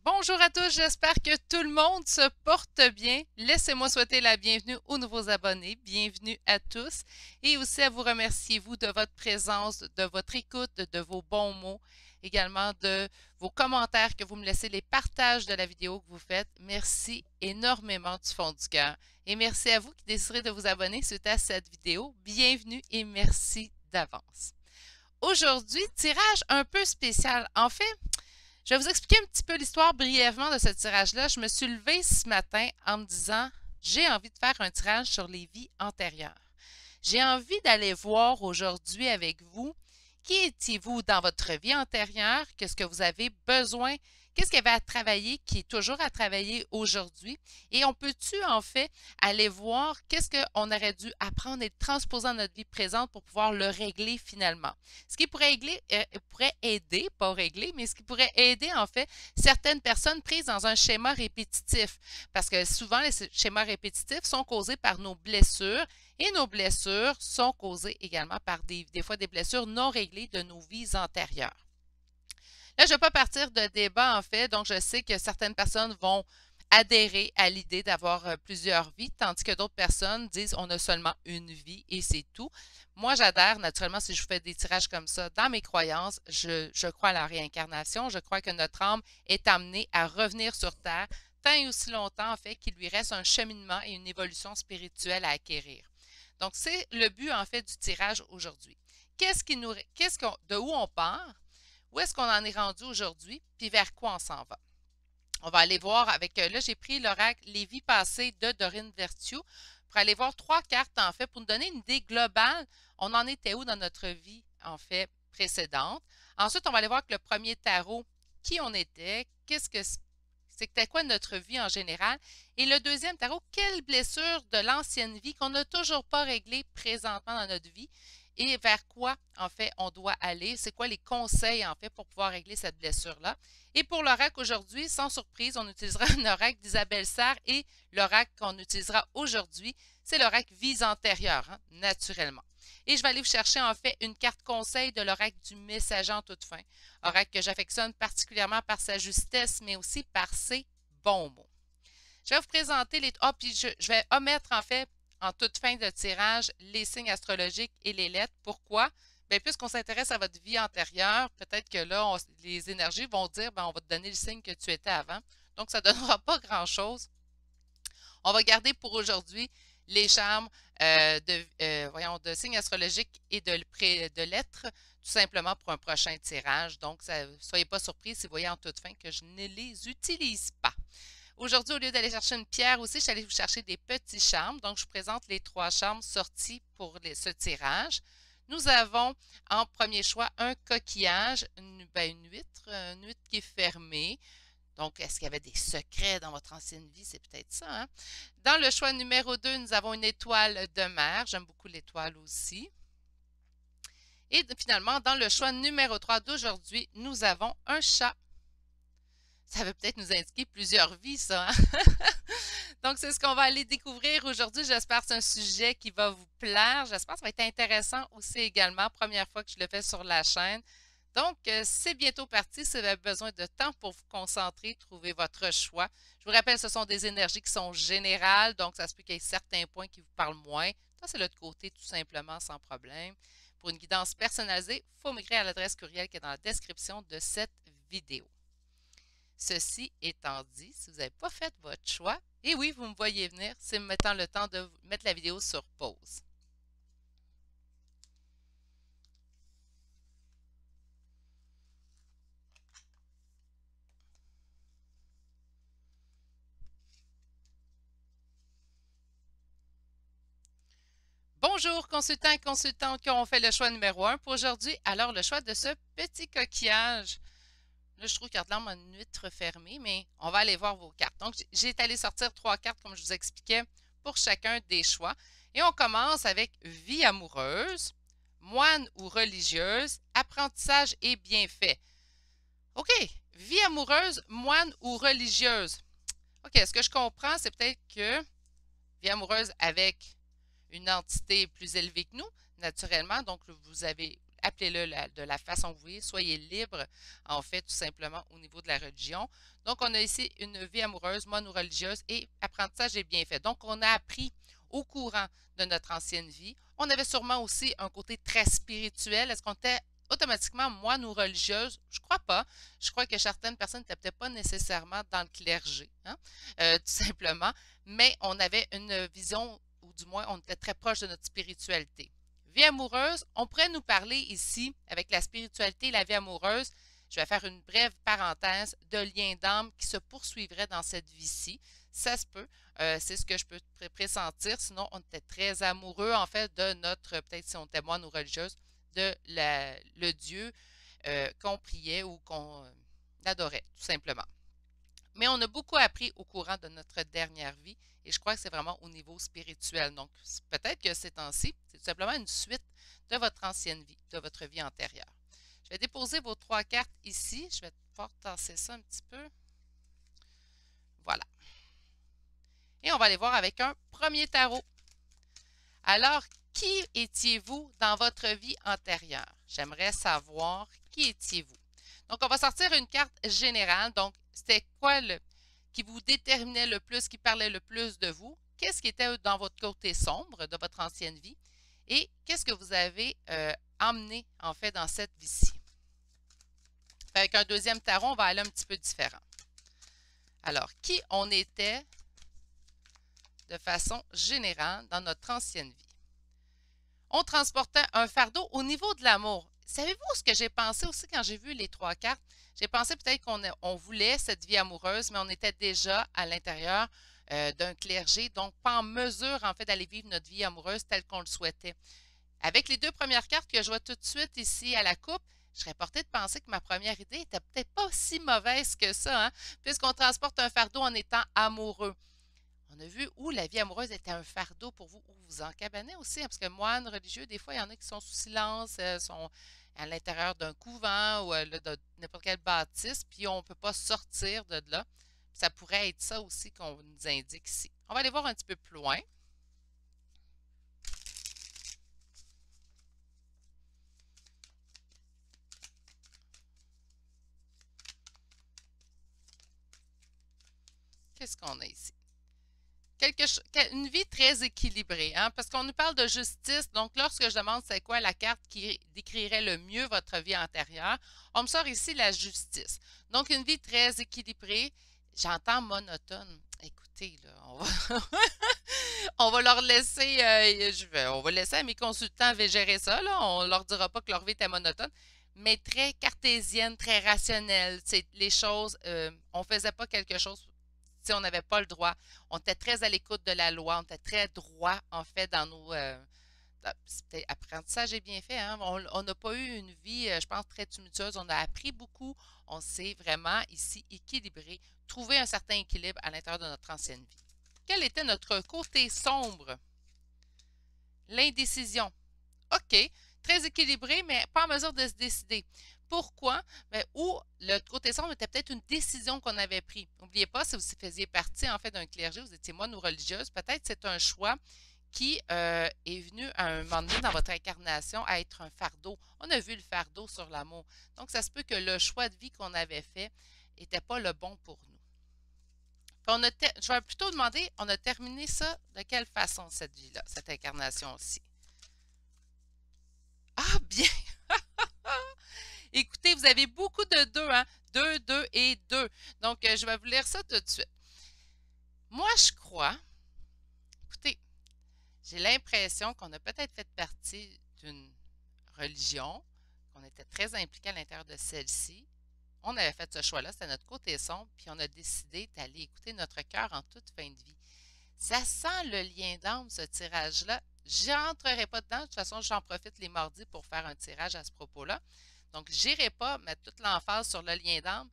Bonjour à tous, j'espère que tout le monde se porte bien. Laissez-moi souhaiter la bienvenue aux nouveaux abonnés. Bienvenue à tous et aussi à vous remercier, vous, de votre présence, de votre écoute, de vos bons mots, également de vos commentaires que vous me laissez, les partages de la vidéo que vous faites. Merci énormément du fond du cœur. Et merci à vous qui déciderez de vous abonner suite à cette vidéo. Bienvenue et merci d'avance. Aujourd'hui, tirage un peu spécial. En fait, je vais vous expliquer un petit peu l'histoire brièvement de ce tirage-là. Je me suis levée ce matin en me disant, j'ai envie de faire un tirage sur les vies antérieures. J'ai envie d'aller voir aujourd'hui avec vous qui étiez-vous dans votre vie antérieure, qu'est-ce que vous avez besoin, qu'est-ce qu'il y avait à travailler, qui est toujours à travailler aujourd'hui, et on peut-tu en fait aller voir qu'est-ce qu'on aurait dû apprendre et transposer dans notre vie présente pour pouvoir le régler finalement. Ce qui pourrait aider, pas régler, mais ce qui pourrait aider en fait certaines personnes prises dans un schéma répétitif, parce que souvent les schémas répétitifs sont causés par nos blessures et nos blessures sont causées également par des fois des blessures non réglées de nos vies antérieures. Là, je ne vais pas partir de débat en fait, donc je sais que certaines personnes vont adhérer à l'idée d'avoir plusieurs vies, tandis que d'autres personnes disent on a seulement une vie et c'est tout. Moi, j'adhère naturellement si je fais des tirages comme ça. Dans mes croyances, je crois à la réincarnation, je crois que notre âme est amenée à revenir sur Terre tant et aussi longtemps en fait qu'il lui reste un cheminement et une évolution spirituelle à acquérir. Donc, c'est le but en fait du tirage aujourd'hui. De où on part, où est-ce qu'on en est rendu aujourd'hui, puis vers quoi on s'en va. On va aller voir avec, là j'ai pris l'oracle Les vies passées de Dorine Virtue pour aller voir 3 cartes en fait, pour nous donner une idée globale, on en était où dans notre vie en fait précédente. Ensuite, on va aller voir avec le premier tarot, qui on était, c'était quoi notre vie en général. Et le deuxième tarot, quelle blessure de l'ancienne vie qu'on n'a toujours pas réglée présentement dans notre vie et vers quoi, en fait, on doit aller. C'est quoi les conseils, en fait, pour pouvoir régler cette blessure-là. Et pour l'oracle aujourd'hui, sans surprise, on utilisera un oracle d'Isabelle Sarr et l'oracle qu'on utilisera aujourd'hui, c'est l'oracle Vies antérieures, hein, naturellement. Et je vais aller vous chercher en fait une carte conseil de l'oracle du messager en toute fin. Oracle que j'affectionne particulièrement par sa justesse, mais aussi par ses bons mots. Je vais vous présenter les... Ah, puis je vais omettre en fait, en toute fin de tirage, les signes astrologiques et les lettres. Pourquoi? Bien, puisqu'on s'intéresse à votre vie antérieure, peut-être que là, les énergies vont dire, ben, on va te donner le signe que tu étais avant. Donc, ça ne donnera pas grand-chose. On va garder pour aujourd'hui les charmes de signes astrologiques et de lettres, tout simplement pour un prochain tirage. Donc, soyez pas surpris si vous voyez en toute fin que je ne les utilise pas. Aujourd'hui, au lieu d'aller chercher une pierre aussi, je suis allée vous chercher des petits charmes. Donc, je vous présente les 3 charmes sortis pour ce tirage. Nous avons en premier choix un coquillage, une huître, une huître qui est fermée. Donc, est-ce qu'il y avait des secrets dans votre ancienne vie? C'est peut-être ça, hein? Dans le choix numéro 2, nous avons une étoile de mer. J'aime beaucoup l'étoile aussi. Et finalement, dans le choix numéro 3 d'aujourd'hui, nous avons un chat. Ça veut peut-être nous indiquer plusieurs vies, ça, hein? Donc, c'est ce qu'on va aller découvrir aujourd'hui. J'espère que c'est un sujet qui va vous plaire. J'espère que ça va être intéressant aussi également. Première fois que je le fais sur la chaîne. Donc, c'est bientôt parti. Si vous avez besoin de temps pour vous concentrer, trouver votre choix. Je vous rappelle, ce sont des énergies qui sont générales. Donc, ça se peut qu'il y ait certains points qui vous parlent moins. Ça, c'est l'autre côté, tout simplement, sans problème. Pour une guidance personnalisée, il faut m'écrire à l'adresse courriel qui est dans la description de cette vidéo. Ceci étant dit, si vous n'avez pas fait votre choix, et oui, vous me voyez venir, c'est me mettant le temps de mettre la vidéo sur pause. Bonjour, consultants et consultantes qui ont fait le choix numéro 1 pour aujourd'hui. Alors, le choix de ce petit coquillage. Là, je trouve qu'il y a de l'âme une huître fermée, mais on va aller voir vos cartes. Donc, j'ai allé sortir 3 cartes, comme je vous expliquais, pour chacun des choix. Et on commence avec vie amoureuse, moine ou religieuse, apprentissage et bienfait. OK, vie amoureuse, moine ou religieuse. OK, ce que je comprends, c'est peut-être que vie amoureuse avec une entité plus élevée que nous, naturellement. Donc, vous avez appelez-le de la façon que vous voulez, soyez libre, en fait, tout simplement au niveau de la religion. Donc, on a ici une vie amoureuse, mono-religieuse et apprentissage est bien fait. Donc, on a appris au courant de notre ancienne vie. On avait sûrement aussi un côté très spirituel. Est-ce qu'on était automatiquement moine-religieuse? Je crois pas. Je crois que certaines personnes n'étaient peut-être pas nécessairement dans le clergé, hein, tout simplement, mais on avait une vision, ou du moins, on était très proche de notre spiritualité. Vie amoureuse, on pourrait nous parler ici, avec la spiritualité et la vie amoureuse, je vais faire une brève parenthèse, de liens d'âme qui se poursuivraient dans cette vie-ci. Ça se peut, c'est ce que je peux pressentir, sinon on était très amoureux, en fait, de notre, peut-être si on était moine ou religieuse, de le Dieu qu'on priait ou qu'on adorait, tout simplement. Mais on a beaucoup appris au courant de notre dernière vie et je crois que c'est vraiment au niveau spirituel. Donc, peut-être que ces temps-ci, c'est tout simplement une suite de votre ancienne vie, de votre vie antérieure. Je vais déposer vos 3 cartes ici. Je vais pouvoir tasser ça un petit peu. Voilà. Et on va aller voir avec un premier tarot. Alors, qui étiez-vous dans votre vie antérieure? J'aimerais savoir qui étiez-vous. Donc, on va sortir une carte générale. Donc, c'était quoi qui vous déterminait le plus, qui parlait le plus de vous? Qu'est-ce qui était dans votre côté sombre de votre ancienne vie? Et qu'est-ce que vous avez emmené, en fait, dans cette vie-ci? Avec un deuxième tarot, on va aller un petit peu différent. Alors, qui on était de façon générale dans notre ancienne vie? On transportait un fardeau au niveau de l'amour. Savez-vous ce que j'ai pensé aussi quand j'ai vu les 3 cartes? J'ai pensé peut-être qu'on voulait cette vie amoureuse, mais on était déjà à l'intérieur d'un clergé, donc pas en mesure en fait d'aller vivre notre vie amoureuse telle qu'on le souhaitait. Avec les 2 premières cartes que je vois tout de suite ici à la coupe, je serais portée de penser que ma première idée était peut-être pas si mauvaise que ça, hein, puisqu'on transporte un fardeau en étant amoureux. On a vu où la vie amoureuse était un fardeau pour vous, où vous encabanez aussi, hein, parce que moines religieux, des fois, il y en a qui sont sous silence, sont à l'intérieur d'un couvent ou de n'importe quelle bâtisse, puis on ne peut pas sortir de là. Ça pourrait être ça aussi qu'on nous indique ici. On va aller voir un petit peu plus loin. Qu'est-ce qu'on a ici? Une vie très équilibrée, hein, parce qu'on nous parle de justice. Donc, lorsque je demande c'est quoi la carte qui décrirait le mieux votre vie antérieure, on me sort ici la justice. Donc, une vie très équilibrée. J'entends monotone. Écoutez, là, on va leur laisser, on va laisser à mes consultants gérer ça, là. On ne leur dira pas que leur vie était monotone, mais très cartésienne, très rationnelle. Les choses, on ne faisait pas quelque chose si on n'avait pas le droit. On était très à l'écoute de la loi, on était très droit, en fait, dans nos... apprentissage est bien fait, hein? On n'a pas eu une vie, je pense, très tumultueuse. On a appris beaucoup. On s'est vraiment, ici, équilibré, trouvé un certain équilibre à l'intérieur de notre ancienne vie. Quel était notre côté sombre? L'indécision. OK, très équilibré, mais pas en mesure de se décider. Pourquoi? Bien, ou le côté sombre était peut-être une décision qu'on avait prise. N'oubliez pas, si vous faisiez partie en fait d'un clergé, vous étiez moine ou religieuse, peut-être c'est un choix qui est venu à un moment donné dans votre incarnation à être un fardeau. On a vu le fardeau sur l'amour. Donc, ça se peut que le choix de vie qu'on avait fait n'était pas le bon pour nous. Puis je vais plutôt demander, on a terminé ça de quelle façon, cette vie-là, cette incarnation-ci? Ah, bien! Écoutez, vous avez beaucoup de 2, hein? 2, 2 et 2. Donc, je vais vous lire ça tout de suite. Moi, je crois, écoutez, j'ai l'impression qu'on a peut-être fait partie d'une religion, qu'on était très impliqué à l'intérieur de celle-ci. On avait fait ce choix-là, c'était notre côté sombre, puis on a décidé d'aller écouter notre cœur en toute fin de vie. Ça sent le lien d'âme, ce tirage-là. J'entrerai pas dedans. De toute façon, j'en profite les mardis pour faire un tirage à ce propos-là. Donc, je n'irai pas mettre toute l'emphase sur le lien d'âme.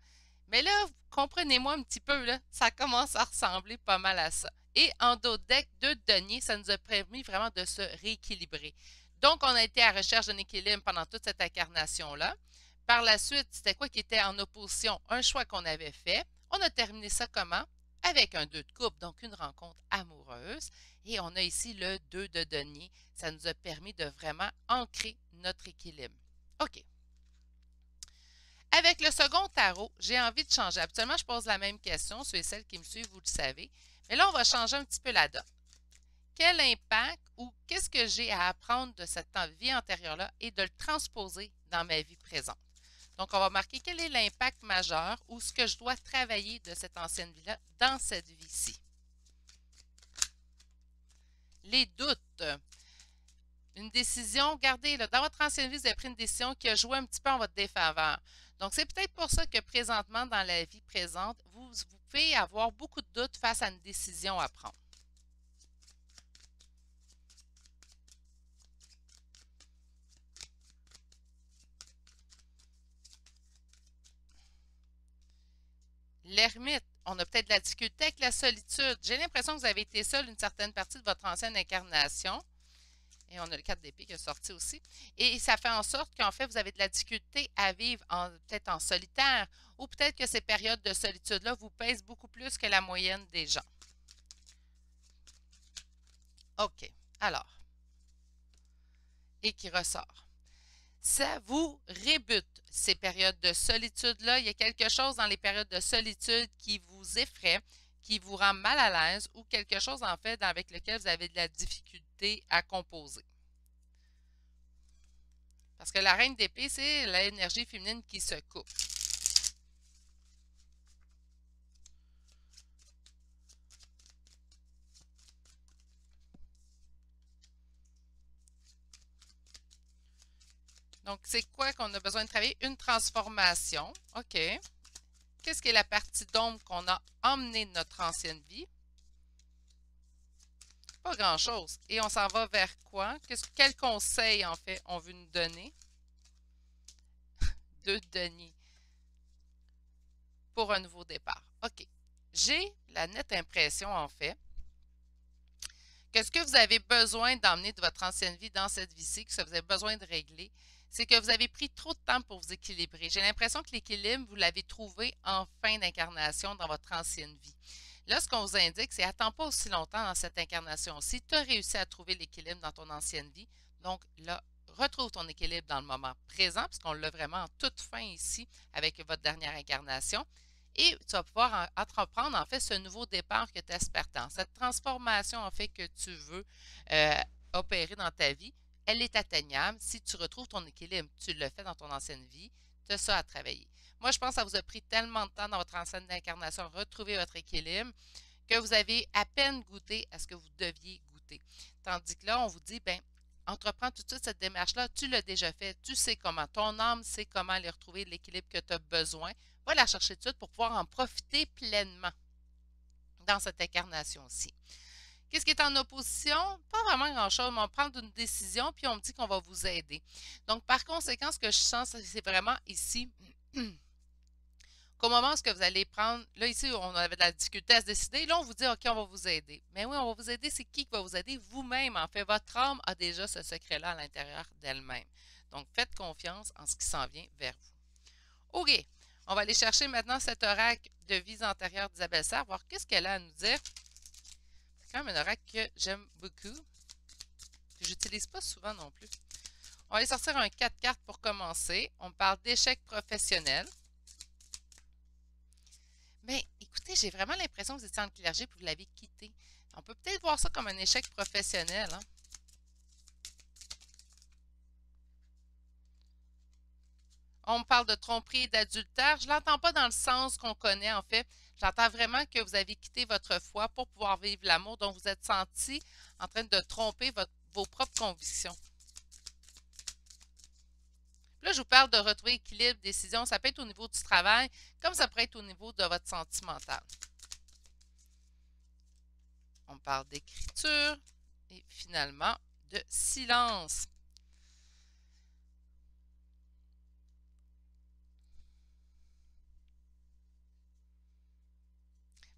Mais là, comprenez-moi un petit peu, là, ça commence à ressembler pas mal à ça. Et en d'autres decks, 2 deniers, ça nous a permis vraiment de se rééquilibrer. Donc, on a été à la recherche d'un équilibre pendant toute cette incarnation-là. Par la suite, c'était quoi qui était en opposition? Un choix qu'on avait fait. On a terminé ça comment? Avec un 2 de coupe, donc une rencontre amoureuse. Et on a ici le 2 de denier. Ça nous a permis de vraiment ancrer notre équilibre. OK. Avec le second tarot, j'ai envie de changer. Habituellement, je pose la même question. Ceux et celles qui me suivent, vous le savez. Mais là, on va changer un petit peu la donne. Quel impact ou qu'est-ce que j'ai à apprendre de cette vie antérieure-là et de le transposer dans ma vie présente? Donc, on va marquer quel est l'impact majeur ou ce que je dois travailler de cette ancienne vie-là dans cette vie-ci. Les doutes. Une décision, regardez, là, dans votre ancienne vie, vous avez pris une décision qui a joué un petit peu en votre défaveur. Donc, c'est peut-être pour ça que présentement, dans la vie présente, vous pouvez avoir beaucoup de doutes face à une décision à prendre. L'ermite, on a peut-être de la difficulté avec la solitude. J'ai l'impression que vous avez été seul une certaine partie de votre ancienne incarnation. Et on a le 4 d'épée qui est sorti aussi. Et ça fait en sorte qu'en fait, vous avez de la difficulté à vivre peut-être en solitaire ou peut-être que ces périodes de solitude-là vous pèsent beaucoup plus que la moyenne des gens. OK. Alors, et qui ressort. Ça vous rébute, ces périodes de solitude-là. Il y a quelque chose dans les périodes de solitude qui vous effraie, qui vous rend mal à l'aise ou quelque chose, en fait, avec lequel vous avez de la difficulté à composer. Parce que la reine d'épée, c'est l'énergie féminine qui se coupe. Donc, c'est quoi qu'on a besoin de travailler? Une transformation. OK. Qu'est-ce qui est la partie d'ombre qu'on a emmenée de notre ancienne vie? Pas grand-chose. Et on s'en va vers quoi? Quel conseil, en fait, on veut nous donner? 2 deniers pour un nouveau départ. OK. J'ai la nette impression, en fait, que ce que vous avez besoin d'emmener de votre ancienne vie dans cette vie-ci, que ça vous avez besoin de régler, c'est que vous avez pris trop de temps pour vous équilibrer. J'ai l'impression que l'équilibre, vous l'avez trouvé en fin d'incarnation dans votre ancienne vie. Là, ce qu'on vous indique, c'est attends pas aussi longtemps dans cette incarnation-ci. Tu as réussi à trouver l'équilibre dans ton ancienne vie. Donc là, retrouve ton équilibre dans le moment présent, puisqu'on l'a vraiment en toute fin ici avec votre dernière incarnation. Et tu vas pouvoir entreprendre en fait ce nouveau départ que tu espères tant. Cette transformation en fait que tu veux opérer dans ta vie, elle est atteignable si tu retrouves ton équilibre. Tu le fais dans ton ancienne vie, tu as ça à travailler. Moi, je pense que ça vous a pris tellement de temps dans votre ancienne incarnation à retrouver votre équilibre que vous avez à peine goûté à ce que vous deviez goûter. Tandis que là, on vous dit, ben, entreprends tout de suite cette démarche-là, tu l'as déjà fait, tu sais comment, ton âme sait comment aller retrouver l'équilibre que tu as besoin. Va la chercher tout de suite pour pouvoir en profiter pleinement dans cette incarnation-ci. Qu'est-ce qui est en opposition? Pas vraiment grand-chose, mais on prend une décision puis on me dit qu'on va vous aider. Donc, par conséquent, ce que je sens, c'est vraiment ici qu'au moment où vous allez prendre, là ici, on avait de la difficulté à se décider, là on vous dit, OK, on va vous aider. Mais oui, on va vous aider, c'est qui va vous aider? Vous-même, en fait, votre âme a déjà ce secret-là à l'intérieur d'elle-même. Donc, faites confiance en ce qui s'en vient vers vous. OK, on va aller chercher maintenant cet oracle de vie antérieure d'Isabelle Serre, voir qu'est-ce qu'elle a à nous dire. C'est quand même un oracle que j'aime beaucoup, que j'utilise pas souvent non plus. On va aller sortir un 4 cartes pour commencer. On parle d'échec professionnel. Mais écoutez, j'ai vraiment l'impression que vous étiez en clergé et que vous l'avez quitté. On peut peut-être voir ça comme un échec professionnel. Hein? On me parle de tromperie et d'adultère. Je ne l'entends pas dans le sens qu'on connaît, en fait. J'entends vraiment que vous avez quitté votre foi pour pouvoir vivre l'amour, donc vous êtes senti en train de tromper vos propres convictions. Là, je vous parle de retrouver équilibre, décision. Ça peut être au niveau du travail, comme ça pourrait être au niveau de votre sentimental. On parle d'écriture et finalement de silence.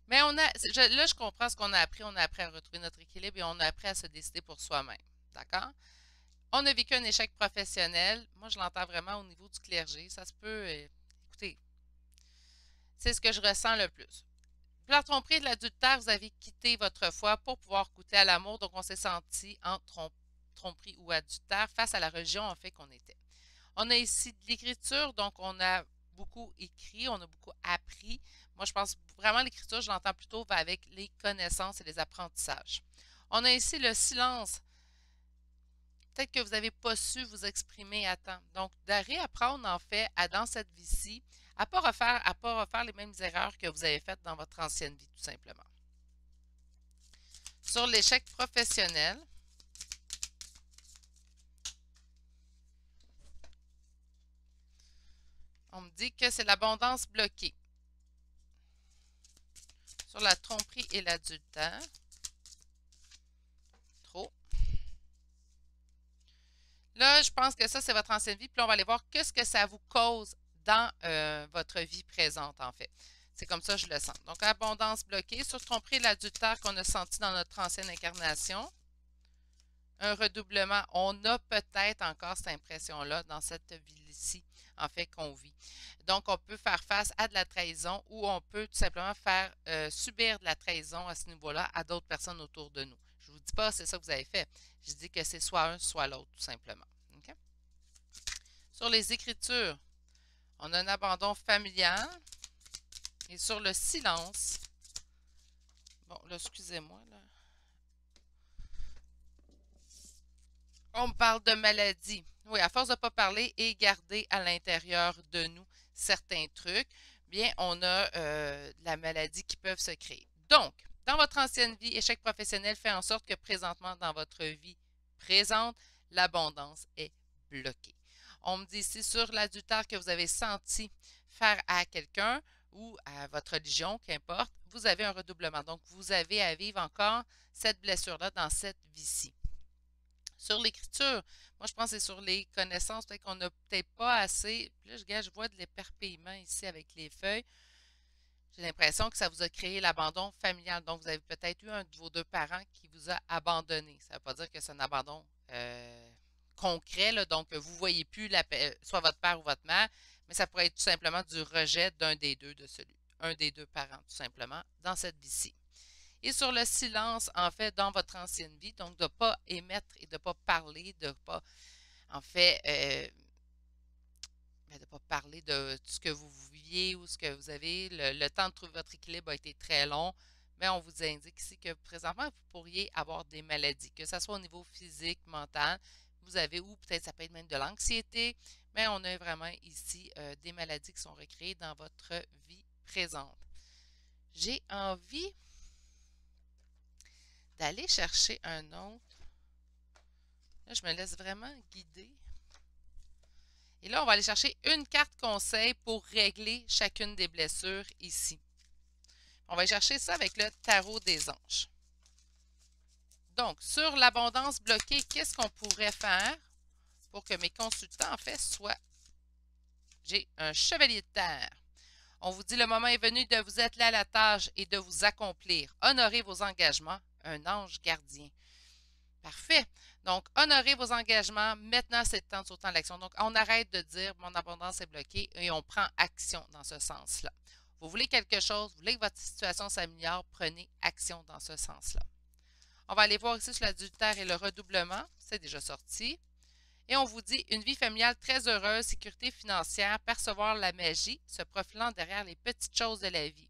Mais là, je comprends ce qu'on a appris. On a appris à retrouver notre équilibre et on a appris à se décider pour soi-même. D'accord? On a vécu un échec professionnel. Moi, je l'entends vraiment au niveau du clergé. Ça se peut. Écoutez, c'est ce que je ressens le plus. Pour la tromperie et de l'adultère, vous avez quitté votre foi pour pouvoir goûter à l'amour. Donc, on s'est senti en tromperie ou adultère face à la religion, en fait, qu'on était. On a ici de l'écriture, donc on a beaucoup écrit, on a beaucoup appris. Moi, je pense vraiment l'écriture, je l'entends plutôt avec les connaissances et les apprentissages. On a ici le silence. Peut-être que vous n'avez pas su vous exprimer à temps. Donc, de réapprendre, en fait, dans cette vie-ci, à pas refaire les mêmes erreurs que vous avez faites dans votre ancienne vie, tout simplement. Sur l'échec professionnel, on me dit que c'est l'abondance bloquée. Sur la tromperie et l'adultère, trop. Là, je pense que ça, c'est votre ancienne vie. Puis là, on va aller voir qu'est-ce que ça vous cause dans votre vie présente, en fait. C'est comme ça que je le sens. Donc, abondance bloquée. Sur tromperie et l'adultère qu'on a senti dans notre ancienne incarnation. Un redoublement. On a peut-être encore cette impression-là dans cette vie-ci, en fait, qu'on vit. Donc, on peut faire face à de la trahison ou on peut tout simplement faire subir de la trahison à ce niveau-là à d'autres personnes autour de nous. Je ne vous dis pas c'est ça que vous avez fait. Je dis que c'est soit un, soit l'autre, tout simplement. Okay? Sur les Écritures, on a un abandon familial. Et sur le silence, bon, là, excusez-moi, là. On parle de maladie. Oui, à force de ne pas parler et garder à l'intérieur de nous certains trucs, bien, on a de la maladie qui peuvent se créer. Donc, dans votre ancienne vie, échec professionnel fait en sorte que présentement, dans votre vie présente, l'abondance est bloquée. On me dit ici sur l'adultère que vous avez senti faire à quelqu'un ou à votre religion, qu'importe, vous avez un redoublement. Donc, vous avez à vivre encore cette blessure-là dans cette vie-ci. Sur l'écriture, moi je pense que c'est sur les connaissances, peut-être qu'on n'a peut-être pas assez. Puis là, je vois de l'éperpillement ici avec les feuilles. J'ai l'impression que ça vous a créé l'abandon familial. Donc, vous avez peut-être eu un de vos deux parents qui vous a abandonné. Ça ne veut pas dire que c'est un abandon concret, là, donc vous ne voyez plus soit votre père ou votre mère, mais ça pourrait être tout simplement du rejet d'un des deux un des deux parents, tout simplement, dans cette vie-ci. Et sur le silence, en fait, dans votre ancienne vie, donc de ne pas émettre et de ne pas parler, de ne pas, en fait, de ne pas parler de tout ce que vous viviez ou ce que vous avez. Le temps de trouver votre équilibre a été très long, mais on vous indique ici que présentement, vous pourriez avoir des maladies, que ce soit au niveau physique, mental, vous avez, ou peut-être ça peut être même de l'anxiété, mais on a vraiment ici des maladies qui sont recréées dans votre vie présente. J'ai envie d'aller chercher un autre. Là, je me laisse vraiment guider. Et là, on va aller chercher une carte conseil pour régler chacune des blessures ici. On va aller chercher ça avec le tarot des anges. Donc, sur l'abondance bloquée, qu'est-ce qu'on pourrait faire pour que mes consultants, en fait, soient... J'ai un chevalier de terre. On vous dit le moment est venu de vous atteler à la tâche et de vous accomplir. Honorez vos engagements. Un ange gardien. Parfait. Donc, honorez vos engagements. Maintenant, c'est le temps de sauter en l'action. Donc, on arrête de dire mon abondance est bloquée et on prend action dans ce sens-là. Vous voulez quelque chose, vous voulez que votre situation s'améliore, prenez action dans ce sens-là. On va aller voir ici sur l'adultère et le redoublement. C'est déjà sorti. Et on vous dit une vie familiale très heureuse, sécurité financière, percevoir la magie, se profilant derrière les petites choses de la vie.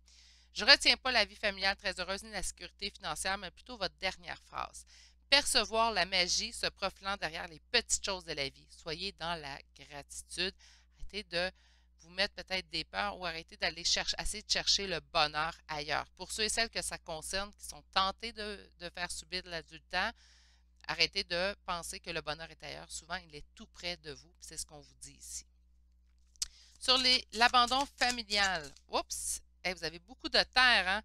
Je ne retiens pas la vie familiale très heureuse ni la sécurité financière, mais plutôt votre dernière phrase. Percevoir la magie se profilant derrière les petites choses de la vie. Soyez dans la gratitude. Arrêtez de vous mettre peut-être des peurs ou arrêtez d'aller essayer de chercher le bonheur ailleurs. Pour ceux et celles que ça concerne, qui sont tentés de faire subir de l'adultère, arrêtez de penser que le bonheur est ailleurs. Souvent, il est tout près de vous. C'est ce qu'on vous dit ici. Sur l'abandon familial. Oups! Hey, vous avez beaucoup de terre, hein?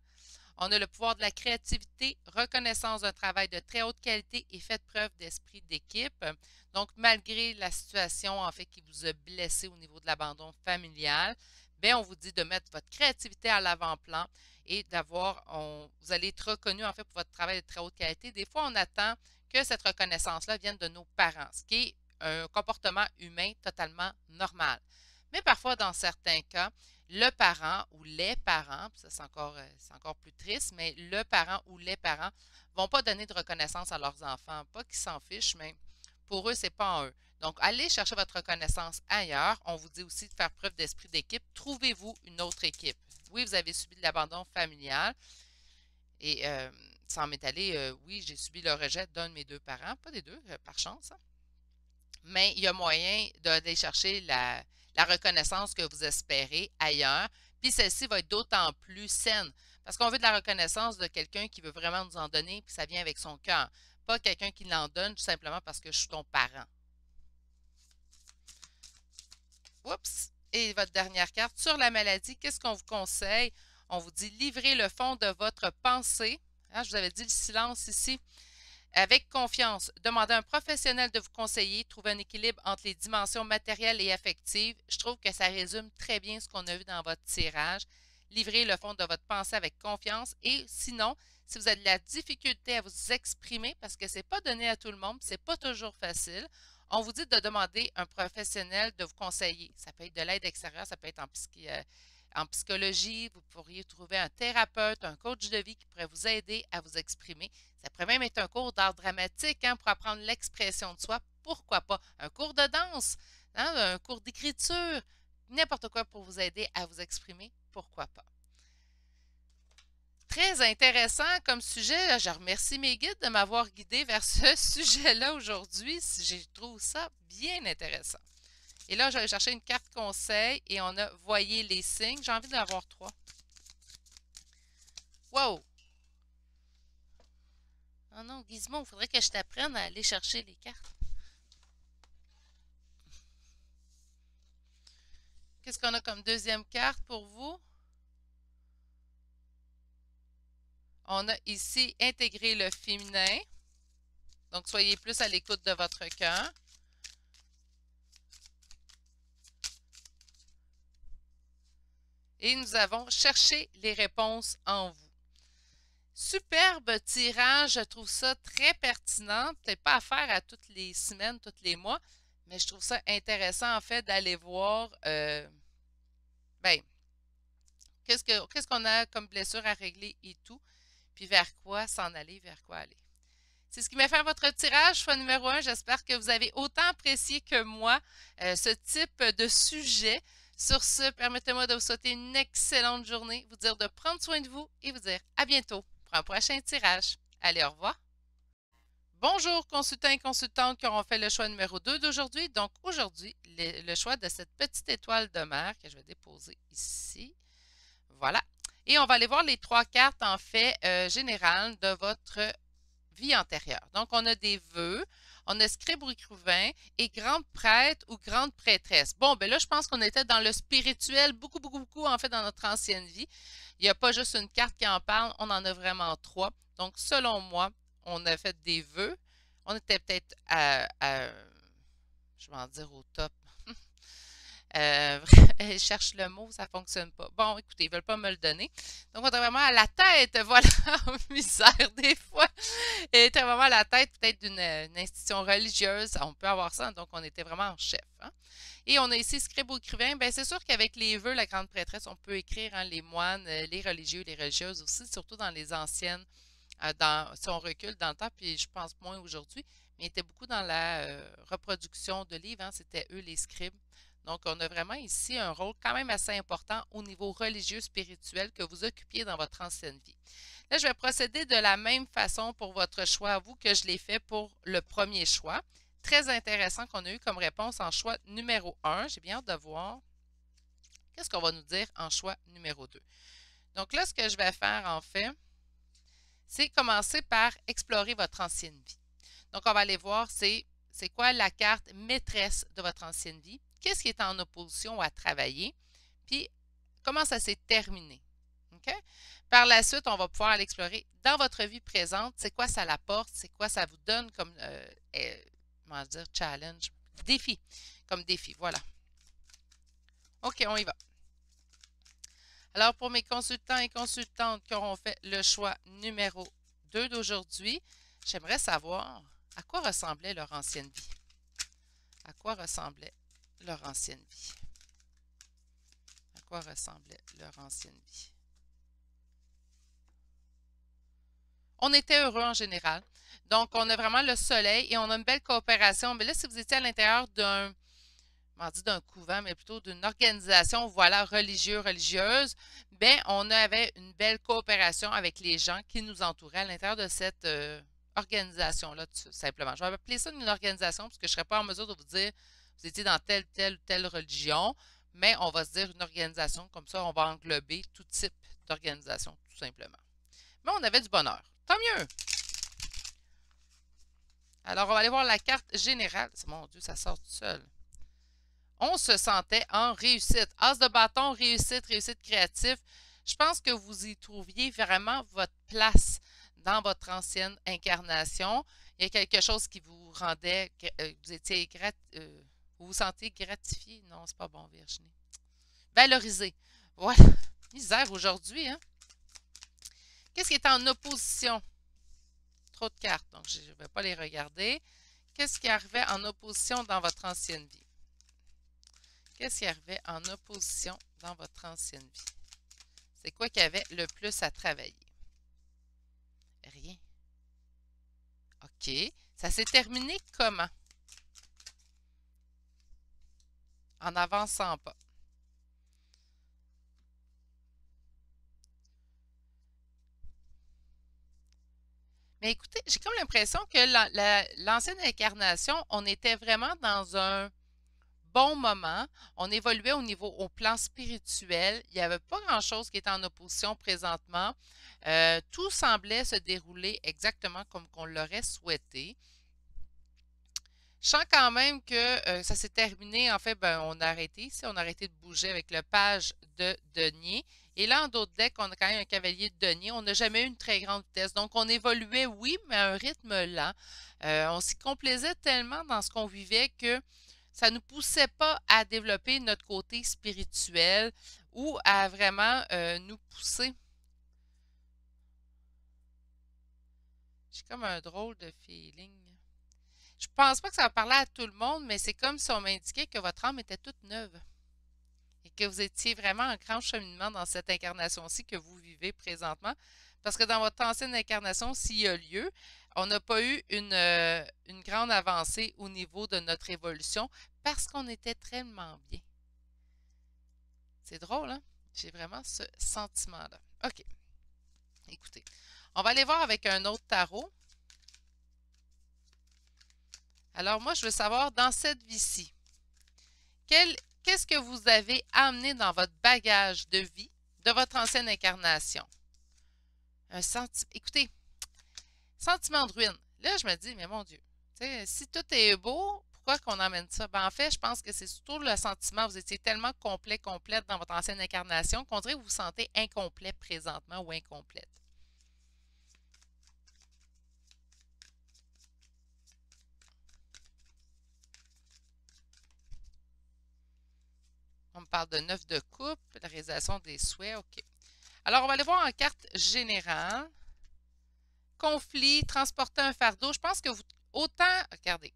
On a le pouvoir de la créativité, reconnaissance d'un travail de très haute qualité et faites preuve d'esprit d'équipe. Donc, malgré la situation, en fait, qui vous a blessé au niveau de l'abandon familial, bien, on vous dit de mettre votre créativité à l'avant-plan et vous allez être reconnu, en fait, pour votre travail de très haute qualité. Des fois, on attend que cette reconnaissance-là vienne de nos parents, ce qui est un comportement humain totalement normal. Mais parfois, dans certains cas, le parent ou les parents, ça c'est encore plus triste, mais le parent ou les parents ne vont pas donner de reconnaissance à leurs enfants. Pas qu'ils s'en fichent, mais pour eux, c'est pas en eux. Donc, allez chercher votre reconnaissance ailleurs. On vous dit aussi de faire preuve d'esprit d'équipe. Trouvez-vous une autre équipe. Oui, vous avez subi de l'abandon familial. Et sans m'étaler, oui, j'ai subi le rejet d'un de mes deux parents. Pas des deux, par chance, hein. Mais il y a moyen d'aller chercher la reconnaissance que vous espérez ailleurs. Puis celle-ci va être d'autant plus saine. Parce qu'on veut de la reconnaissance de quelqu'un qui veut vraiment nous en donner, puis ça vient avec son cœur. Pas quelqu'un qui l'en donne tout simplement parce que je suis ton parent. Oups! Et votre dernière carte, sur la maladie, qu'est-ce qu'on vous conseille? On vous dit livrez le fond de votre pensée. Hein, je vous avais dit le silence ici. Avec confiance, demandez à un professionnel de vous conseiller, trouver un équilibre entre les dimensions matérielles et affectives. Je trouve que ça résume très bien ce qu'on a vu dans votre tirage. Livrez le fond de votre pensée avec confiance et sinon, si vous avez de la difficulté à vous exprimer, parce que ce n'est pas donné à tout le monde, ce n'est pas toujours facile, on vous dit de demander à un professionnel de vous conseiller. Ça peut être de l'aide extérieure, ça peut être en psychologie, vous pourriez trouver un thérapeute, un coach de vie qui pourrait vous aider à vous exprimer. Ça pourrait même être un cours d'art dramatique hein, pour apprendre l'expression de soi. Pourquoi pas? Un cours de danse, hein, un cours d'écriture, n'importe quoi pour vous aider à vous exprimer. Pourquoi pas? Très intéressant comme sujet. Je remercie mes guides de m'avoir guidé vers ce sujet-là aujourd'hui. Je trouve ça bien intéressant. Et là, je vais chercher une carte conseil et on a voyez les signes. J'ai envie d'en avoir 3. Wow! Oh non, Gizmo, il faudrait que je t'apprenne à aller chercher les cartes. Qu'est-ce qu'on a comme deuxième carte pour vous? On a ici intégrer le féminin. Donc, soyez plus à l'écoute de votre cœur. Et nous avons cherché les réponses en vous. Superbe tirage, je trouve ça très pertinent. Peut-être pas à faire à toutes les semaines, tous les mois, mais je trouve ça intéressant en fait d'aller voir ben, qu'est-ce qu'on a comme blessure à régler et tout, puis vers quoi s'en aller, vers quoi aller. C'est ce qui m'a fait votre tirage, choix numéro 1. J'espère que vous avez autant apprécié que moi ce type de sujet. Sur ce, permettez-moi de vous souhaiter une excellente journée, vous dire de prendre soin de vous et vous dire à bientôt pour un prochain tirage. Allez, au revoir. Bonjour consultants et consultantes qui auront fait le choix numéro 2 d'aujourd'hui. Donc aujourd'hui, le choix de cette petite étoile de mer que je vais déposer ici. Voilà. Et on va aller voir les 3 cartes en fait générales de votre vie antérieure. Donc, on a des vœux, on a scribe ou écrivain et grande prêtre ou grande prêtresse. Bon, ben là, je pense qu'on était dans le spirituel beaucoup, en fait, dans notre ancienne vie. Il n'y a pas juste une carte qui en parle, on en a vraiment 3. Donc, selon moi, on a fait des vœux. On était peut-être je vais en dire au top. Euh, je cherche le mot, ça ne fonctionne pas. Bon, écoutez, ils ne veulent pas me le donner. Donc, on était vraiment à la tête, voilà, en misère des fois. Et était vraiment à la tête peut-être d'une institution religieuse. On peut avoir ça, donc on était vraiment en chef. Hein. Et on a ici scribe ou écrivain. Bien, c'est sûr qu'avec les vœux, la grande prêtresse, on peut écrire hein, les moines, les religieux, les religieuses aussi, surtout dans les anciennes, si on recule dans le temps, puis je pense moins aujourd'hui, mais ils étaient beaucoup dans la reproduction de livres. Hein, c'était eux les scribes. Donc, on a vraiment ici un rôle quand même assez important au niveau religieux, spirituel que vous occupiez dans votre ancienne vie. Là, je vais procéder de la même façon pour votre choix à vous que je l'ai fait pour le premier choix. Très intéressant qu'on a eu comme réponse en choix numéro 1. J'ai bien hâte de voir qu'est-ce qu'on va nous dire en choix numéro 2. Donc là, ce que je vais faire en fait, c'est commencer par explorer votre ancienne vie. Donc, on va aller voir c'est quoi la carte maîtresse de votre ancienne vie, qu'est-ce qui est en opposition à travailler, puis comment ça s'est terminé. OK? Par la suite, on va pouvoir aller explorer dans votre vie présente, c'est quoi ça l'apporte, c'est quoi ça vous donne comme, comment dire, challenge, défi, comme défi, voilà. OK, on y va. Alors, pour mes consultants et consultantes qui auront fait le choix numéro 2 d'aujourd'hui, j'aimerais savoir à quoi ressemblait leur ancienne vie. À quoi ressemblait leur ancienne vie? À quoi ressemblait leur ancienne vie? on était heureux en général. Donc, on a vraiment le soleil et on a une belle coopération. Mais là, si vous étiez à l'intérieur d'un couvent, mais plutôt d'une organisation, voilà, religieuse, ben, on avait une belle coopération avec les gens qui nous entouraient à l'intérieur de cette organisation-là, tout simplement. Je vais appeler ça une organisation parce que je ne serais pas en mesure de vous dire vous étiez dans telle ou telle religion, mais on va se dire une organisation, comme ça, on va englober tout type d'organisation, tout simplement. Mais on avait du bonheur. Tant mieux! Alors, on va aller voir la carte générale. Mon Dieu, ça sort tout seul. On se sentait en réussite. As de bâton, réussite, réussite créative. Je pense que vous y trouviez vraiment votre place dans votre ancienne incarnation. Il y a quelque chose qui vous rendait, vous étiez vous vous sentez gratifié. Non, c'est pas bon, Virginie. Valorisé. Voilà. Misère aujourd'hui, hein? Qu'est-ce qui est en opposition? Trop de cartes, donc je ne vais pas les regarder. Qu'est-ce qui arrivait en opposition dans votre ancienne vie? Qu'est-ce qui arrivait en opposition dans votre ancienne vie? C'est quoi qui avait le plus à travailler? Rien. OK. Ça s'est terminé comment? En n'avançant pas. Mais écoutez, j'ai comme l'impression que l'ancienne incarnation, on était vraiment dans un bon moment. On évoluait au plan spirituel. Il n'y avait pas grand-chose qui était en opposition présentement. Tout semblait se dérouler exactement comme qu'on l'aurait souhaité. Je sens quand même que ça s'est terminé. En fait, ben, on a arrêté ici. On a arrêté de bouger avec le page de denier. Et là, en d'autres decks, on a quand même un cavalier de denier. On n'a jamais eu une très grande vitesse. Donc, on évoluait, oui, mais à un rythme lent. On s'y complaisait tellement dans ce qu'on vivait que ça ne nous poussait pas à développer notre côté spirituel ou à vraiment nous pousser. J'ai comme un drôle de feeling. Je pense pas que ça va parler à tout le monde, mais c'est comme si on m'indiquait que votre âme était toute neuve et que vous étiez vraiment en grand cheminement dans cette incarnation-ci que vous vivez présentement. Parce que dans votre ancienne incarnation, s'il y a lieu, on n'a pas eu une grande avancée au niveau de notre évolution parce qu'on était tellement bien. C'est drôle, hein? J'ai vraiment ce sentiment-là. OK. Écoutez, on va aller voir avec un autre tarot. Alors moi, je veux savoir, dans cette vie-ci, qu'est-ce que vous avez amené dans votre bagage de vie de votre ancienne incarnation? Écoutez, sentiment de ruine. Là, je me dis, mais mon Dieu, si tout est beau, pourquoi qu'on emmène ça? Ben, en fait, je pense que c'est surtout le sentiment. Vous étiez tellement complète dans votre ancienne incarnation qu'on dirait que vous vous sentez incomplet présentement ou incomplète. On me parle de 9 de coupe, la réalisation des souhaits, OK. Alors, on va aller voir en carte générale. Conflit, transporter un fardeau. Je pense que regardez,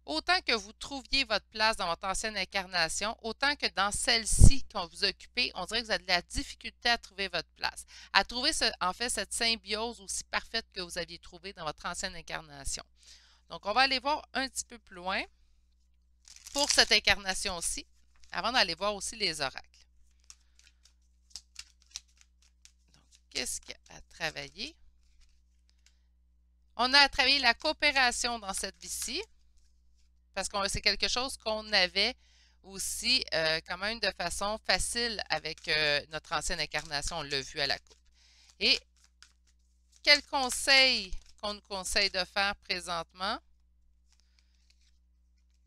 autant que vous trouviez votre place dans votre ancienne incarnation, autant que dans celle-ci qu'on vous occupez, on dirait que vous avez de la difficulté à trouver votre place. À trouver, en fait, cette symbiose aussi parfaite que vous aviez trouvée dans votre ancienne incarnation. Donc, on va aller voir un petit peu plus loin pour cette incarnation-ci, avant d'aller voir aussi les oracles. Donc, qu'est-ce qu'il y a à travailler? On a à travailler la coopération dans cette vie-ci, parce que c'est quelque chose qu'on avait aussi quand même de façon facile avec notre ancienne incarnation, on l'a vu à la coupe. Et quel conseil qu'on nous conseille de faire présentement?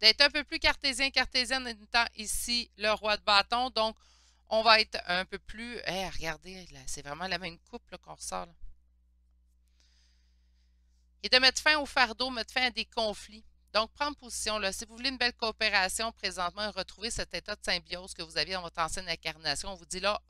D'être un peu plus cartésienne étant ici le roi de bâton. Donc, on va être un peu plus... regardez, c'est vraiment la même coupe qu'on ressort. Là. Et de mettre fin au fardeau, mettre fin à des conflits. Donc, prendre position. Là, si vous voulez une belle coopération présentement, retrouver cet état de symbiose que vous aviez dans votre ancienne incarnation, on vous dit là,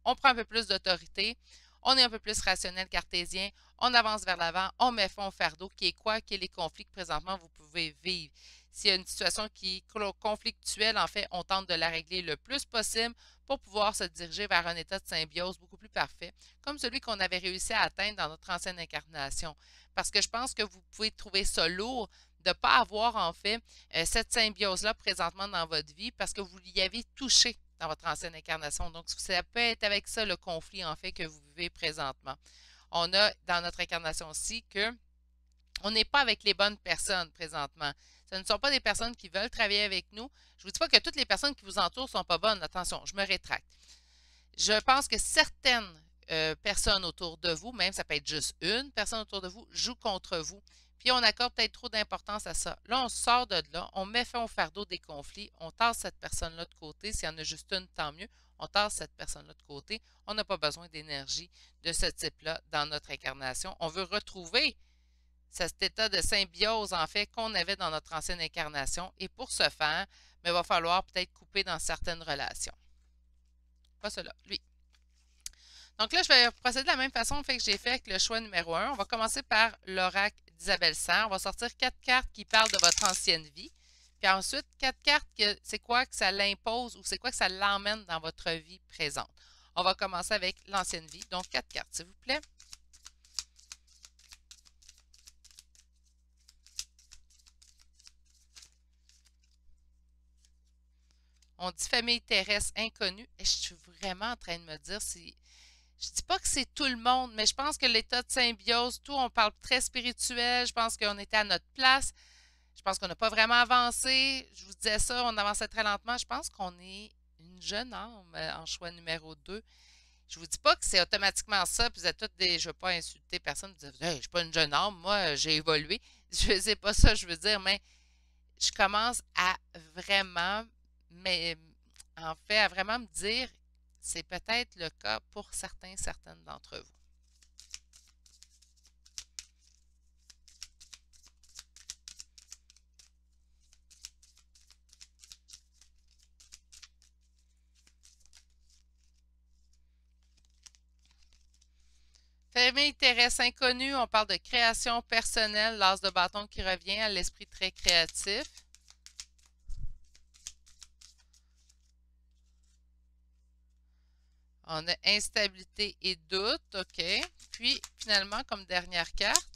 on prend un peu plus d'autorité, on est un peu plus rationnel cartésien, on avance vers l'avant, on met fin au fardeau, qui est quoi? Qui est les conflits que présentement vous pouvez vivre. S'il y a une situation qui est conflictuelle, en fait, on tente de la régler le plus possible pour pouvoir se diriger vers un état de symbiose beaucoup plus parfait, comme celui qu'on avait réussi à atteindre dans notre ancienne incarnation. Parce que je pense que vous pouvez trouver ça lourd de ne pas avoir, en fait, cette symbiose-là présentement dans votre vie parce que vous y avez touché dans votre ancienne incarnation. Donc, ça peut être avec ça le conflit, en fait, que vous vivez présentement. On a dans notre incarnation-ci que on n'est pas avec les bonnes personnes présentement. Ce ne sont pas des personnes qui veulent travailler avec nous. Je ne vous dis pas que toutes les personnes qui vous entourent ne sont pas bonnes. Attention, je me rétracte. Je pense que certaines personnes autour de vous, même ça peut être juste une personne autour de vous, joue contre vous. Puis on accorde peut-être trop d'importance à ça. Là, on sort de là, on met fin au fardeau des conflits, on tasse cette personne-là de côté. S'il y en a juste une, tant mieux. On tasse cette personne-là de côté. On n'a pas besoin d'énergie de ce type-là dans notre incarnation. On veut retrouver cet état de symbiose, en fait, qu'on avait dans notre ancienne incarnation. Et pour ce faire, il va falloir peut-être couper dans certaines relations. Pas cela, lui. Donc là, je vais procéder de la même façon que j'ai fait avec le choix numéro 1. On va commencer par l'oracle d'Isabelle Serre. On va sortir 4 cartes qui parlent de votre ancienne vie. Puis ensuite, 4 cartes, c'est quoi que ça l'impose ou c'est quoi que ça l'emmène dans votre vie présente. On va commencer avec l'ancienne vie. Donc, 4 cartes, s'il vous plaît. On dit famille terrestre inconnue. Et je suis vraiment en train de me dire si. Je dis pas que c'est tout le monde, mais je pense que l'état de symbiose, tout, on parle très spirituel. Je pense qu'on était à notre place. Je pense qu'on n'a pas vraiment avancé. Je vous disais ça, on avançait très lentement. Je pense qu'on est une jeune âme en choix numéro 2. Je vous dis pas que c'est automatiquement ça, puis vous êtes toutes des. Je ne veux pas insulter personne, vous dites, hey, je ne suis pas une jeune âme, moi, j'ai évolué. Je sais pas ça, je veux dire, mais je commence à vraiment, mais en fait, à vraiment me dire, c'est peut-être le cas pour certaines d'entre vous. Famille terrestre inconnue, on parle de création personnelle, l'as de bâton qui revient à l'esprit très créatif. On a instabilité et doute, OK. Puis, finalement, comme dernière carte,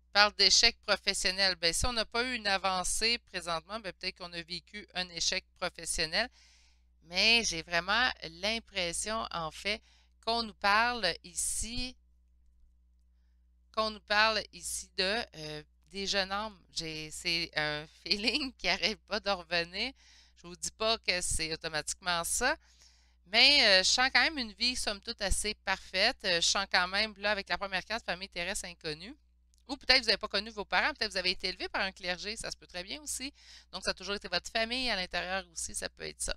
on parle d'échec professionnel. Bien, si on n'a pas eu une avancée présentement, bien, peut-être qu'on a vécu un échec professionnel. Mais j'ai vraiment l'impression, en fait, qu'on nous parle ici, de des jeunes hommes. C'est un feeling qui n'arrête pas de revenir. Je ne vous dis pas que c'est automatiquement ça, mais je sens quand même une vie, somme toute, assez parfaite. Je sens quand même, là, avec la première carte, famille terrestre inconnue. Ou peut-être vous n'avez pas connu vos parents, peut-être vous avez été élevé par un clergé, ça se peut très bien aussi. Donc, ça a toujours été votre famille à l'intérieur aussi, ça peut être ça.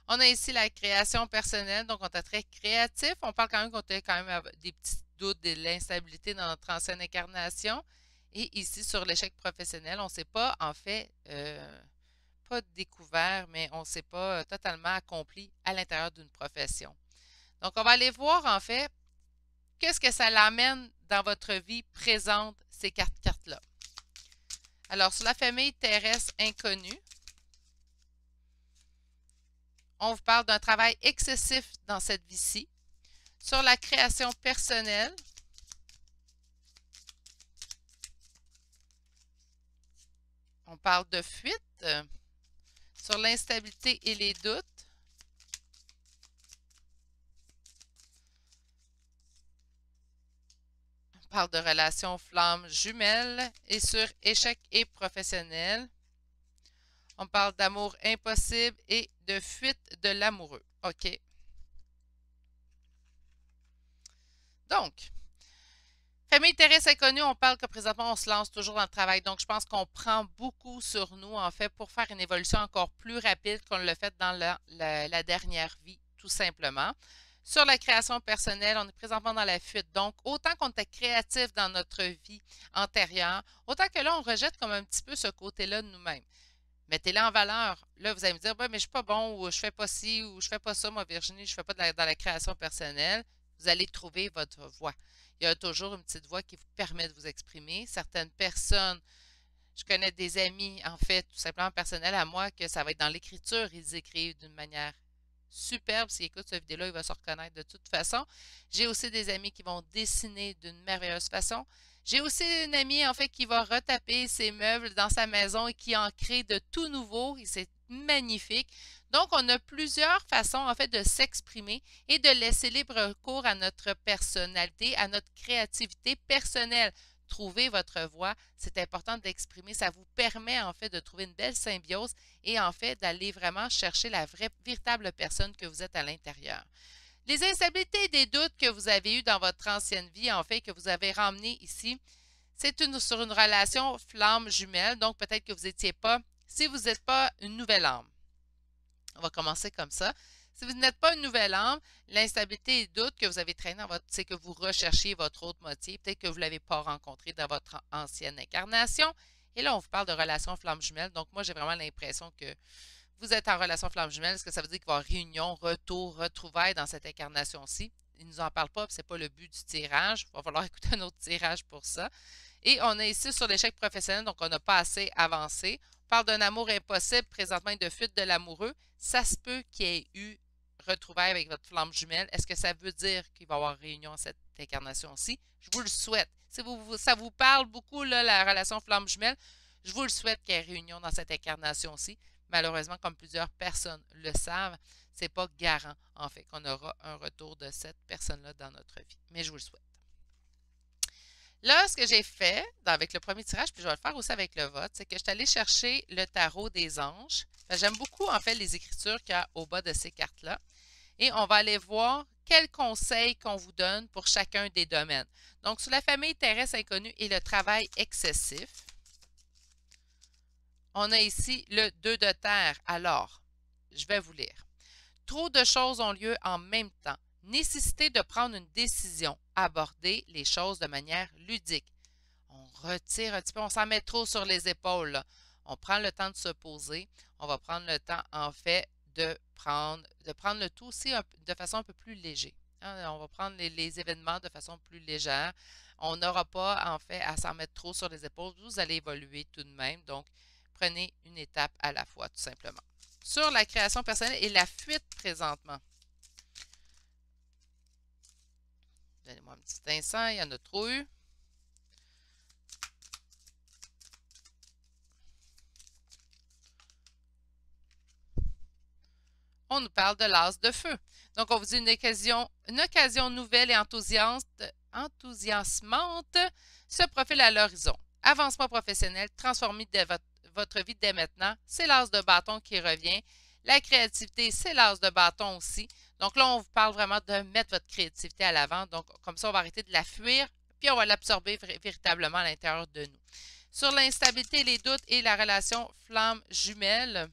On a ici la création personnelle, donc on est très créatif. On parle quand même qu'on a quand même des petits doutes, de l'instabilité dans notre ancienne incarnation. Et ici, sur l'échec professionnel, on ne s'est pas, en fait, pas découvert, mais on ne s'est pas totalement accompli à l'intérieur d'une profession. Donc, on va aller voir, en fait, qu'est-ce que ça l'amène dans votre vie présente, ces 4 cartes-là. Alors, sur la famille terrestre inconnue, on vous parle d'un travail excessif dans cette vie-ci. Sur la création personnelle, on parle de fuite. Sur l'instabilité et les doutes, on parle de relations flammes jumelles. Et sur échec et professionnel, on parle d'amour impossible et de fuite de l'amoureux. OK. Donc, famille terrestre inconnue, on parle que présentement, on se lance toujours dans le travail. Donc, je pense qu'on prend beaucoup sur nous, en fait, pour faire une évolution encore plus rapide qu'on l'a fait dans la dernière vie, tout simplement. Sur la création personnelle, on est présentement dans la fuite. Donc, autant qu'on était créatif dans notre vie antérieure, autant que là, on rejette comme un petit peu ce côté-là de nous-mêmes. Mettez-le en valeur. Là, vous allez me dire, bah, mais je suis pas bon, ou je fais pas ci, ou je fais pas ça, moi, Virginie, je fais pas dans la création personnelle. Vous allez trouver votre voie. Il y a toujours une petite voix qui vous permet de vous exprimer. Certaines personnes, je connais des amis, en fait, tout simplement personnels à moi, que ça va être dans l'écriture. Ils écrivent d'une manière superbe. S'il écoute cette vidéo-là, il va se reconnaître de toute façon. J'ai aussi des amis qui vont dessiner d'une merveilleuse façon. J'ai aussi une amie, en fait, qui va retaper ses meubles dans sa maison et qui en crée de tout nouveau. Et c'est magnifique. Donc, on a plusieurs façons, en fait, de s'exprimer et de laisser libre cours à notre personnalité, à notre créativité personnelle. Trouver votre voix, c'est important d'exprimer. Ça vous permet, en fait, de trouver une belle symbiose et, en fait, d'aller vraiment chercher la vraie, véritable personne que vous êtes à l'intérieur. Les instabilités et des doutes que vous avez eus dans votre ancienne vie, en fait, que vous avez ramenés ici, c'est sur une relation flamme jumelle. Donc, peut-être que vous n'étiez pas, si vous n'êtes pas une nouvelle âme. On va commencer comme ça. Si vous n'êtes pas une nouvelle âme, l'instabilité et le doute que vous avez traîné dans votre, c'est que vous recherchiez votre autre moitié. Peut-être que vous ne l'avez pas rencontré dans votre ancienne incarnation. Et là, on vous parle de relation flamme jumelle. Donc, moi, j'ai vraiment l'impression que vous êtes en relation flamme jumelle. Est-ce que ça veut dire qu'il va y avoir réunion, retour, retrouvailles dans cette incarnation-ci? Il ne nous en parle pas, ce n'est pas le but du tirage. Il va falloir écouter un autre tirage pour ça. Et on est ici sur l'échec professionnel, donc on n'a pas assez avancé. On parle d'un amour impossible, présentement, et de fuite de l'amoureux. Ça se peut qu'il y ait eu retrouvailles avec votre flamme jumelle. Est-ce que ça veut dire qu'il va y avoir réunion à cette incarnation-ci? Je vous le souhaite. Si ça vous parle beaucoup, là, la relation flamme jumelle, je vous le souhaite qu'il y ait réunion dans cette incarnation-ci. Malheureusement, comme plusieurs personnes le savent, ce n'est pas garant, en fait, qu'on aura un retour de cette personne-là dans notre vie. Mais je vous le souhaite. Là, ce que j'ai fait avec le premier tirage, puis je vais le faire aussi avec le vote, c'est que je suis allée chercher le tarot des anges. J'aime beaucoup, en fait, les écritures qu'il y a au bas de ces cartes-là. Et on va aller voir quels conseils qu'on vous donne pour chacun des domaines. Donc, sur la famille terrestre inconnue et le travail excessif, on a ici le 2 de terre. Alors, je vais vous lire. Trop de choses ont lieu en même temps. Nécessité de prendre une décision. Aborder les choses de manière ludique. On retire un petit peu, on s'en met trop sur les épaules, là. On prend le temps de se poser. On va prendre le temps, en fait, de prendre le tout aussi de façon un peu plus léger. Hein. On va prendre les événements de façon plus légère. On n'aura pas, en fait, à s'en mettre trop sur les épaules. Vous allez évoluer tout de même. Donc, prenez une étape à la fois, tout simplement. Sur la création personnelle et la fuite présentement. Donnez-moi un petit instant, il y en a trop eu. On nous parle de l'as de feu. Donc, on vous dit une occasion nouvelle et enthousiasmante se profile à l'horizon. Avancement professionnel, transformez votre vie dès maintenant. C'est l'as de bâton qui revient. La créativité, c'est l'as de bâton aussi. Donc là, on vous parle vraiment de mettre votre créativité à l'avant. Donc, comme ça, on va arrêter de la fuir, puis on va l'absorber véritablement à l'intérieur de nous. Sur l'instabilité, les doutes et la relation flamme jumelle,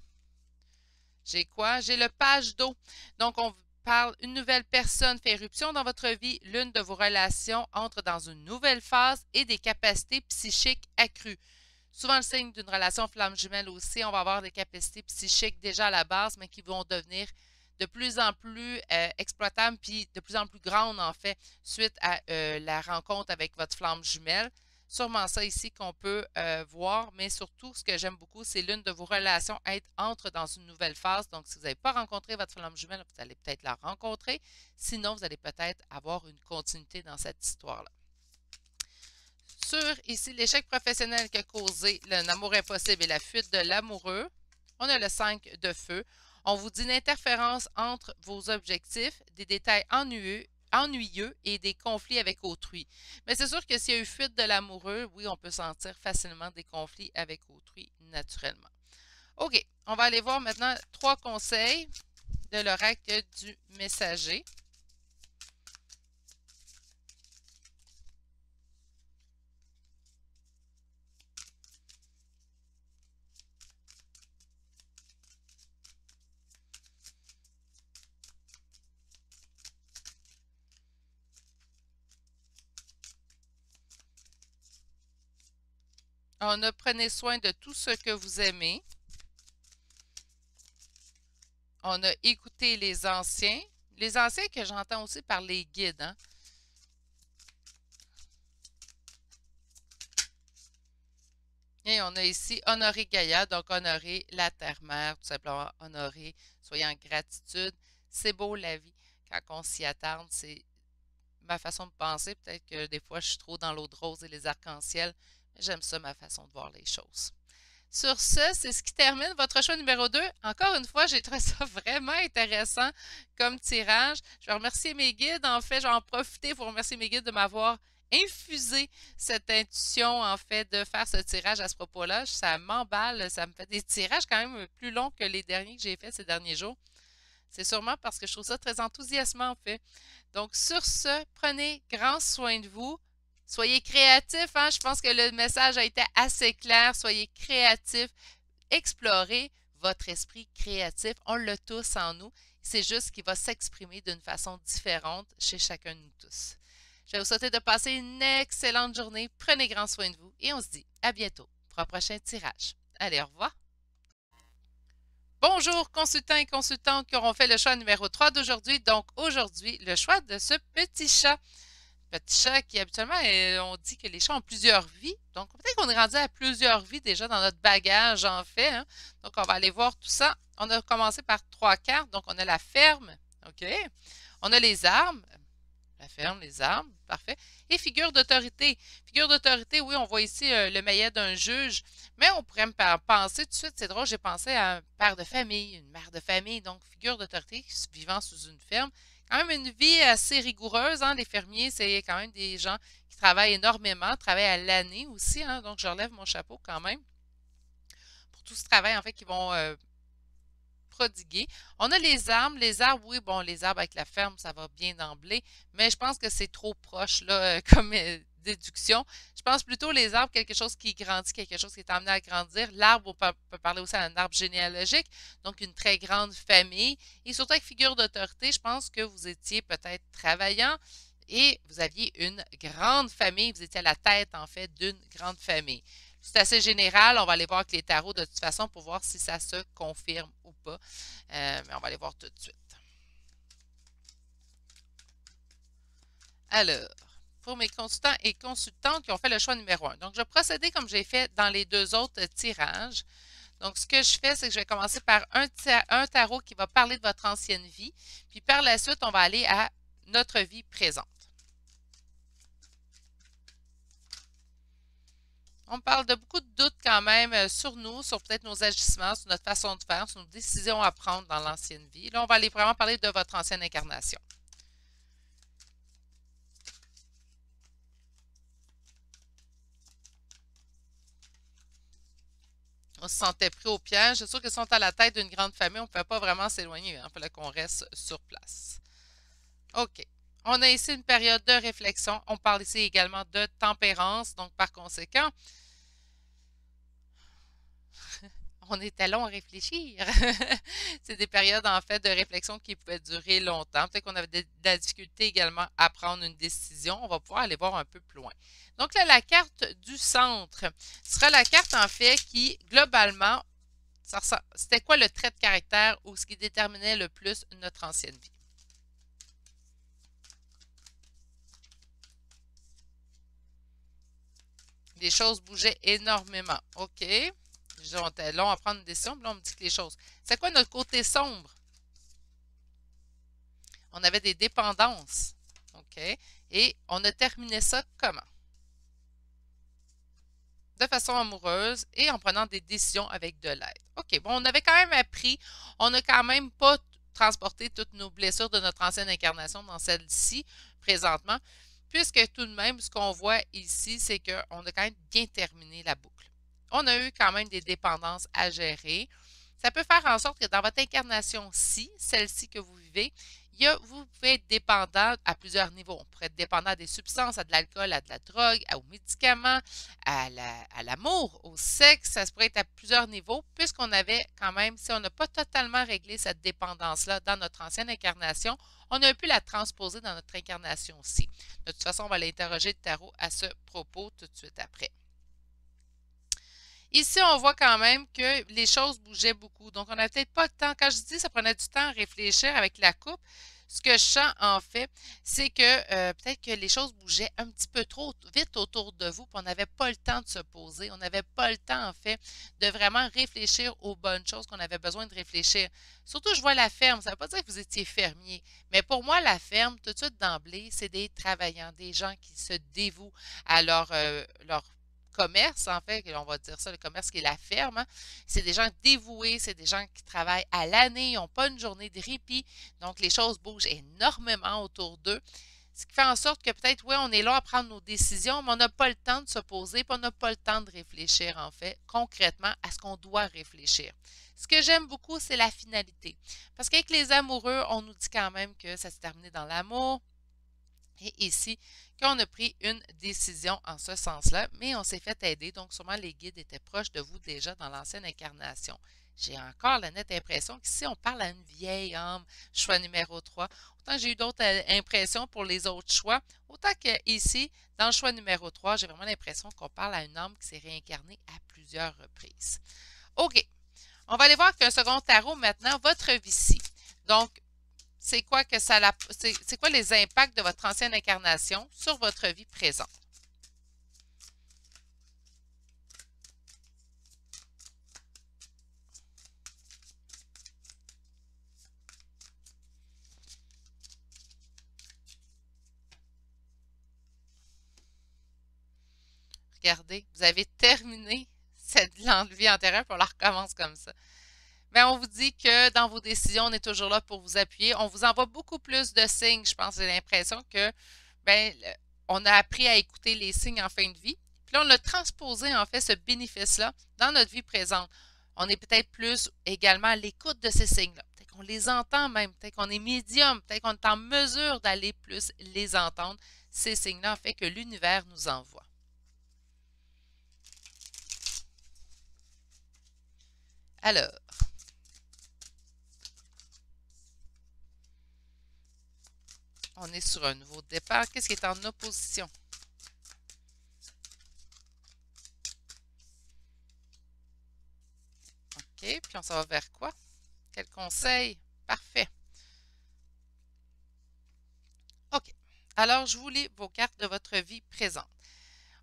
j'ai quoi? J'ai le page d'eau. Donc, on parle, une nouvelle personne fait éruption dans votre vie. L'une de vos relations entre dans une nouvelle phase et des capacités psychiques accrues. Souvent, le signe d'une relation flamme jumelle aussi, on va avoir des capacités psychiques déjà à la base, mais qui vont devenir de plus en plus exploitables, puis de plus en plus grandes, en fait, suite à la rencontre avec votre flamme jumelle. Sûrement ça ici qu'on peut voir, mais surtout, ce que j'aime beaucoup, c'est l'une de vos relations entre dans une nouvelle phase. Donc, si vous n'avez pas rencontré votre flamme jumelle, vous allez peut-être la rencontrer. Sinon, vous allez peut-être avoir une continuité dans cette histoire-là. Sur ici, l'échec professionnel qui a causé l'amour impossible et la fuite de l'amoureux, on a le 5 de feu. On vous dit une interférence entre vos objectifs, des détails ennuyeux et des conflits avec autrui. Mais c'est sûr que s'il y a eu fuite de l'amoureux, oui, on peut sentir facilement des conflits avec autrui naturellement. OK, on va aller voir maintenant 3 conseils de l'oracle du messager. On a prenez soin de tout ce que vous aimez. On a écouté les anciens. Les anciens que j'entends aussi par les guides. Hein? Et on a ici honorer Gaïa, donc honorer la terre-mère, tout simplement honorer, soyez en gratitude. C'est beau la vie quand on s'y attarde, c'est ma façon de penser. Peut-être que des fois je suis trop dans l'eau de rose et les arcs-en-ciel, mais j'aime ça ma façon de voir les choses. Sur ce, c'est ce qui termine votre choix numéro 2. Encore une fois, j'ai trouvé ça vraiment intéressant comme tirage. Je vais remercier mes guides. En fait, je vais en profiter pour remercier mes guides de m'avoir infusé cette intuition, en fait, de faire ce tirage à ce propos-là. Ça m'emballe. Ça me fait des tirages quand même plus longs que les derniers que j'ai faits ces derniers jours. C'est sûrement parce que je trouve ça très enthousiasmant, en fait. Donc, sur ce, prenez grand soin de vous. Soyez créatifs, hein? Je pense que le message a été assez clair. Soyez créatifs. Explorez votre esprit créatif. On l'a tous en nous. C'est juste qu'il va s'exprimer d'une façon différente chez chacun de nous tous. Je vais vous souhaiter de passer une excellente journée. Prenez grand soin de vous et on se dit à bientôt pour un prochain tirage. Allez, au revoir. Bonjour consultants et consultantes qui auront fait le choix numéro 3 d'aujourd'hui. Donc aujourd'hui, le choix de ce petit chat. Petit chat qui habituellement, on dit que les chats ont plusieurs vies. Donc peut-être qu'on est rendu à plusieurs vies déjà dans notre bagage en fait, hein. Donc on va aller voir tout ça. On a commencé par 3 cartes. Donc on a la ferme. OK. On a les armes. La ferme, les armes, parfait. Et figure d'autorité. Figure d'autorité, oui, on voit ici le maillet d'un juge, mais on pourrait me penser tout de suite, c'est drôle, j'ai pensé à un père de famille, une mère de famille, donc figure d'autorité vivant sous une ferme. Quand même une vie assez rigoureuse, hein, les fermiers, c'est quand même des gens qui travaillent énormément, travaillent à l'année aussi, hein, donc je relève mon chapeau quand même pour tout ce travail en fait qu'ils vont prodiguer. On a les arbres. Les arbres, oui, bon, les arbres avec la ferme, ça va bien d'emblée, mais je pense que c'est trop proche, là, comme déduction. Je pense plutôt les arbres, quelque chose qui grandit, quelque chose qui est amené à grandir. L'arbre, on peut parler aussi d'un arbre généalogique, donc une très grande famille. Et surtout avec figure d'autorité, je pense que vous étiez peut-être travaillant et vous aviez une grande famille. Vous étiez à la tête, en fait, d'une grande famille. C'est assez général. On va aller voir avec les tarots de toute façon pour voir si ça se confirme ou pas. Mais on va aller voir tout de suite. Alors, pour mes consultants et consultantes qui ont fait le choix numéro 1. Donc, je vais procéder comme j'ai fait dans les 2 autres tirages. Donc, ce que je fais, c'est que je vais commencer par un tarot qui va parler de votre ancienne vie. Puis par la suite, on va aller à notre vie présente. On parle de beaucoup de doutes quand même sur nous, sur peut-être nos agissements, sur notre façon de faire, sur nos décisions à prendre dans l'ancienne vie. Là, on va aller vraiment parler de votre ancienne incarnation. On se sentait pris au piège. C'est sûr qu'ils sont à la tête d'une grande famille, on ne pouvait pas vraiment s'éloigner. Il fallait qu'on reste sur place. OK. On a ici une période de réflexion. On parle ici également de tempérance. Donc, par conséquent, on était long à réfléchir. C'est des périodes, en fait, de réflexion qui pouvaient durer longtemps. Peut-être qu'on avait de la difficulté également à prendre une décision. On va pouvoir aller voir un peu plus loin. Donc là, la carte du centre sera la carte, en fait, qui, globalement, c'était quoi le trait de caractère ou ce qui déterminait le plus notre ancienne vie? Les choses bougeaient énormément. OK. On était long à prendre une décision, puis là, on me dit que les choses. C'est quoi notre côté sombre? On avait des dépendances. OK. Et on a terminé ça comment? De façon amoureuse et en prenant des décisions avec de l'aide. OK, bon, on avait quand même appris, on n'a quand même pas transporté toutes nos blessures de notre ancienne incarnation dans celle-ci présentement, puisque tout de même, ce qu'on voit ici, c'est qu'on a quand même bien terminé la boucle. On a eu quand même des dépendances à gérer. Ça peut faire en sorte que dans votre incarnation-ci, celle-ci que vous vivez, vous pouvez être dépendant à plusieurs niveaux. On pourrait être dépendant à des substances, à de l'alcool, à de la drogue, aux médicaments, à l'amour, au sexe. Ça se pourrait être à plusieurs niveaux, puisqu'on avait quand même, si on n'a pas totalement réglé cette dépendance-là dans notre ancienne incarnation, on a pu la transposer dans notre incarnation-ci. De toute façon, on va l'interroger de tarot à ce propos tout de suite après. Ici, on voit quand même que les choses bougeaient beaucoup. Donc, on n'a peut-être pas le temps. Quand je dis ça prenait du temps à réfléchir avec la coupe, Ce que je sens, en fait, c'est que peut-être que les choses bougeaient un petit peu trop vite autour de vous, puis on n'avait pas le temps de se poser. On n'avait pas le temps, en fait, de vraiment réfléchir aux bonnes choses qu'on avait besoin de réfléchir. Surtout, je vois la ferme. Ça ne veut pas dire que vous étiez fermier, mais pour moi, la ferme, tout de suite d'emblée, c'est des travaillants, des gens qui se dévouent à leur commerce, en fait, on va dire ça, le commerce qui est la ferme, hein. C'est des gens dévoués, c'est des gens qui travaillent à l'année, ils n'ont pas une journée de répit, donc les choses bougent énormément autour d'eux. Ce qui fait en sorte que peut-être, oui, on est là à prendre nos décisions, mais on n'a pas le temps de se poser, puis on n'a pas le temps de réfléchir, en fait, concrètement, à ce qu'on doit réfléchir. Ce que j'aime beaucoup, c'est la finalité. Parce qu'avec les amoureux, on nous dit quand même que ça s'est terminé dans l'amour. Et ici, qu'on a pris une décision en ce sens-là, mais on s'est fait aider, donc sûrement les guides étaient proches de vous déjà dans l'ancienne incarnation. J'ai encore la nette impression qu'ici, on parle à une vieille âme, choix numéro 3. Autant j'ai eu d'autres impressions pour les autres choix, autant qu'ici, dans le choix numéro 3, j'ai vraiment l'impression qu'on parle à une âme qui s'est réincarnée à plusieurs reprises. OK, on va aller voir qu'un second tarot maintenant, votre vie-ci. Donc, c'est quoi que c'est quoi les impacts de votre ancienne incarnation sur votre vie présente? Regardez, vous avez terminé cette vie antérieure, puis on la recommence comme ça. Bien, on vous dit que dans vos décisions, on est toujours là pour vous appuyer. On vous envoie beaucoup plus de signes, je pense. J'ai l'impression que ben, on a appris à écouter les signes en fin de vie. Puis là, on a transposé en fait ce bénéfice-là dans notre vie présente. On est peut-être plus également à l'écoute de ces signes-là. Peut-être qu'on les entend même, peut-être qu'on est médium, peut-être qu'on est en mesure d'aller plus les entendre. Ces signes-là, en fait, que l'univers nous envoie. Alors, on est sur un nouveau départ. Qu'est-ce qui est en opposition? OK, puis on s'en va vers quoi? Quel conseil? Parfait. OK. Alors, je vous lis vos cartes de votre vie présente.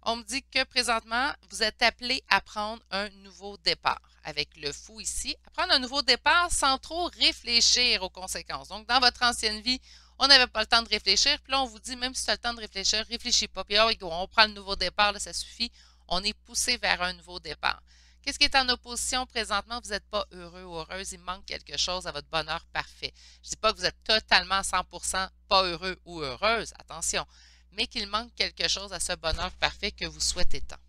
On me dit que présentement, vous êtes appelé à prendre un nouveau départ. Avec le fou ici, à prendre un nouveau départ sans trop réfléchir aux conséquences. Donc, dans votre ancienne vie, on n'avait pas le temps de réfléchir. Puis là, on vous dit, même si tu as le temps de réfléchir, réfléchis pas. Puis là, on prend le nouveau départ, là, ça suffit. On est poussé vers un nouveau départ. Qu'est-ce qui est en opposition présentement? Vous n'êtes pas heureux ou heureuse. Il manque quelque chose à votre bonheur parfait. Je ne dis pas que vous êtes totalement 100% pas heureux ou heureuse. Attention. Mais qu'il manque quelque chose à ce bonheur parfait que vous souhaitez tant.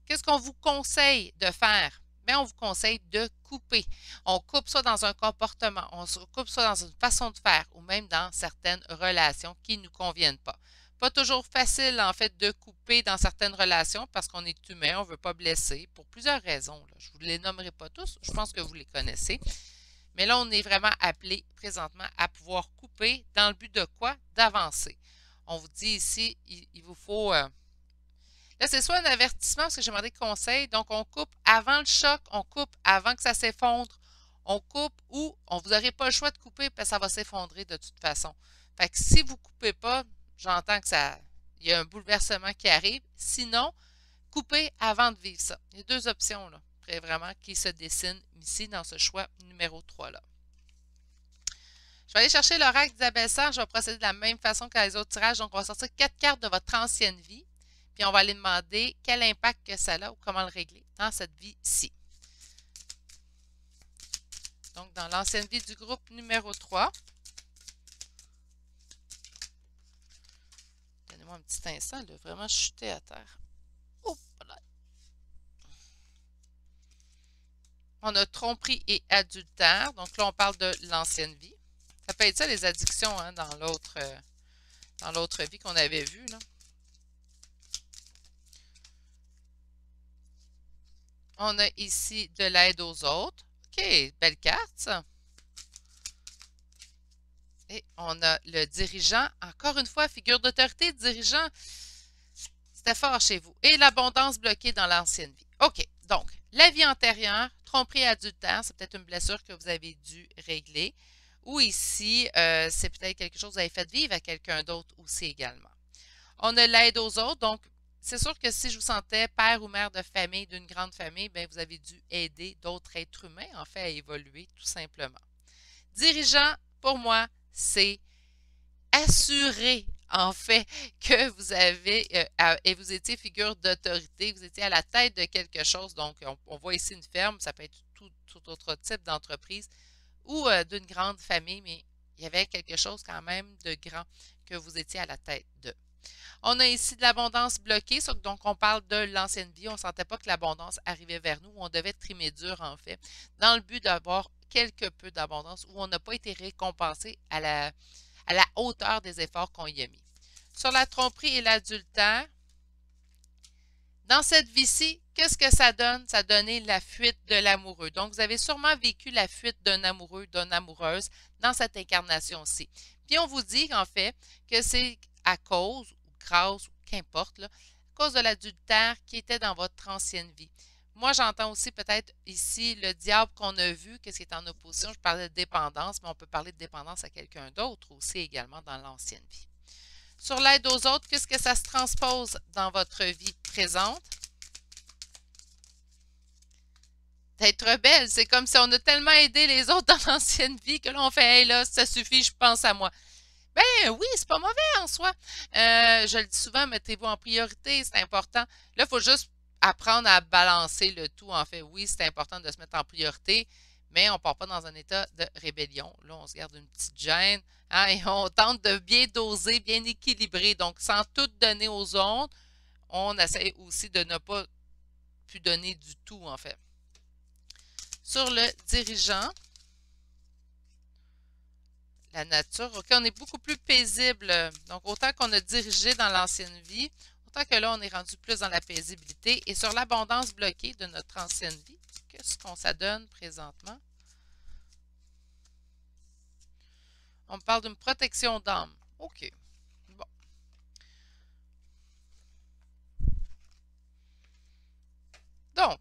Qu'est-ce qu'on vous conseille de faire? Bien, on vous conseille de couper. On coupe ça dans un comportement, on coupe ça dans une façon de faire ou même dans certaines relations qui ne nous conviennent pas. Pas toujours facile, en fait, de couper dans certaines relations parce qu'on est humain, on ne veut pas blesser pour plusieurs raisons. Là. Je ne vous les nommerai pas tous, je pense que vous les connaissez. Mais là, on est vraiment appelé présentement à pouvoir couper dans le but de quoi? D'avancer. On vous dit ici, il vous faut... là, c'est soit un avertissement parce que j'ai demandé conseil. Donc, on coupe avant le choc, on coupe avant que ça s'effondre, on coupe ou vous n'aurez pas le choix de couper parce que ça va s'effondrer de toute façon. Fait que si vous ne coupez pas, j'entends que il y a un bouleversement qui arrive. Sinon, coupez avant de vivre ça. Il y a deux options là, vraiment qui se dessinent ici dans ce choix numéro 3 là. Je vais aller chercher l'oracle d'Isabelle Serre. Je vais procéder de la même façon que les autres tirages. Donc, on va sortir 4 cartes de votre ancienne vie. Puis, on va aller demander quel impact que ça a ou comment le régler dans cette vie-ci. Donc, dans l'ancienne vie du groupe numéro 3. Donnez-moi un petit instant. Elle a vraiment chuté à terre. Oh, voilà. On a tromperie et adultère. Donc, là, on parle de l'ancienne vie. Ça peut être ça, les addictions, hein, dans l'autre vie qu'on avait vue, là. On a ici de l'aide aux autres. OK, belle carte, ça. Et on a le dirigeant. Encore une fois, figure d'autorité, dirigeant. C'était fort chez vous. Et l'abondance bloquée dans l'ancienne vie. OK, donc, la vie antérieure, tromperie adultère, c'est peut-être une blessure que vous avez dû régler. ou ici, c'est peut-être quelque chose que vous avez fait vivre à quelqu'un d'autre aussi également. On a l'aide aux autres, donc c'est sûr que si je vous sentais père ou mère de famille d'une grande famille, bien, vous avez dû aider d'autres êtres humains, en fait, à évoluer tout simplement. Dirigeant, pour moi, c'est assurer en fait que vous avez et vous étiez figure d'autorité, vous étiez à la tête de quelque chose. Donc, on voit ici une ferme, ça peut être tout autre type d'entreprise ou d'une grande famille, mais il y avait quelque chose quand même de grand que vous étiez à la tête de. On a ici de l'abondance bloquée, donc on parle de l'ancienne vie. On ne sentait pas que l'abondance arrivait vers nous, on devait trimer dur en fait, dans le but d'avoir quelque peu d'abondance où on n'a pas été récompensé à la hauteur des efforts qu'on y a mis. Sur la tromperie et l'adultère, dans cette vie-ci, qu'est-ce que ça donne? Ça donnait la fuite de l'amoureux. Donc, vous avez sûrement vécu la fuite d'un amoureux, d'une amoureuse dans cette incarnation-ci. Puis, on vous dit, en fait, que c'est à cause, ou grâce, ou qu'importe, là, à cause de l'adultère qui était dans votre ancienne vie. Moi, j'entends aussi peut-être ici le diable qu'on a vu, qu'est-ce qui est en opposition. Je parlais de dépendance, mais on peut parler de dépendance à quelqu'un d'autre aussi également dans l'ancienne vie. Sur l'aide aux autres, qu'est-ce que ça se transpose dans votre vie présente? D'être rebelle, c'est comme si on a tellement aidé les autres dans l'ancienne vie que là, on fait, hey là, ça suffit, je pense à moi. Ben oui, c'est pas mauvais en soi. Je le dis souvent, mettez-vous en priorité, c'est important. Là, il faut juste apprendre à balancer le tout. En fait, oui, c'est important de se mettre en priorité, mais on ne part pas dans un état de rébellion. Là, on se garde une petite gêne, hein, et on tente de bien doser, bien équilibrer. Donc, sans tout donner aux autres, on essaie aussi de ne pas plus donner du tout, en fait. Sur le dirigeant, la nature, OK, on est beaucoup plus paisible. Donc, autant qu'on a dirigé dans l'ancienne vie, autant que là, on est rendu plus dans la paisibilité. Et sur l'abondance bloquée de notre ancienne vie, qu'est-ce qu'on s'adonne présentement? On me parle d'une protection d'âme. OK. Bon. Donc,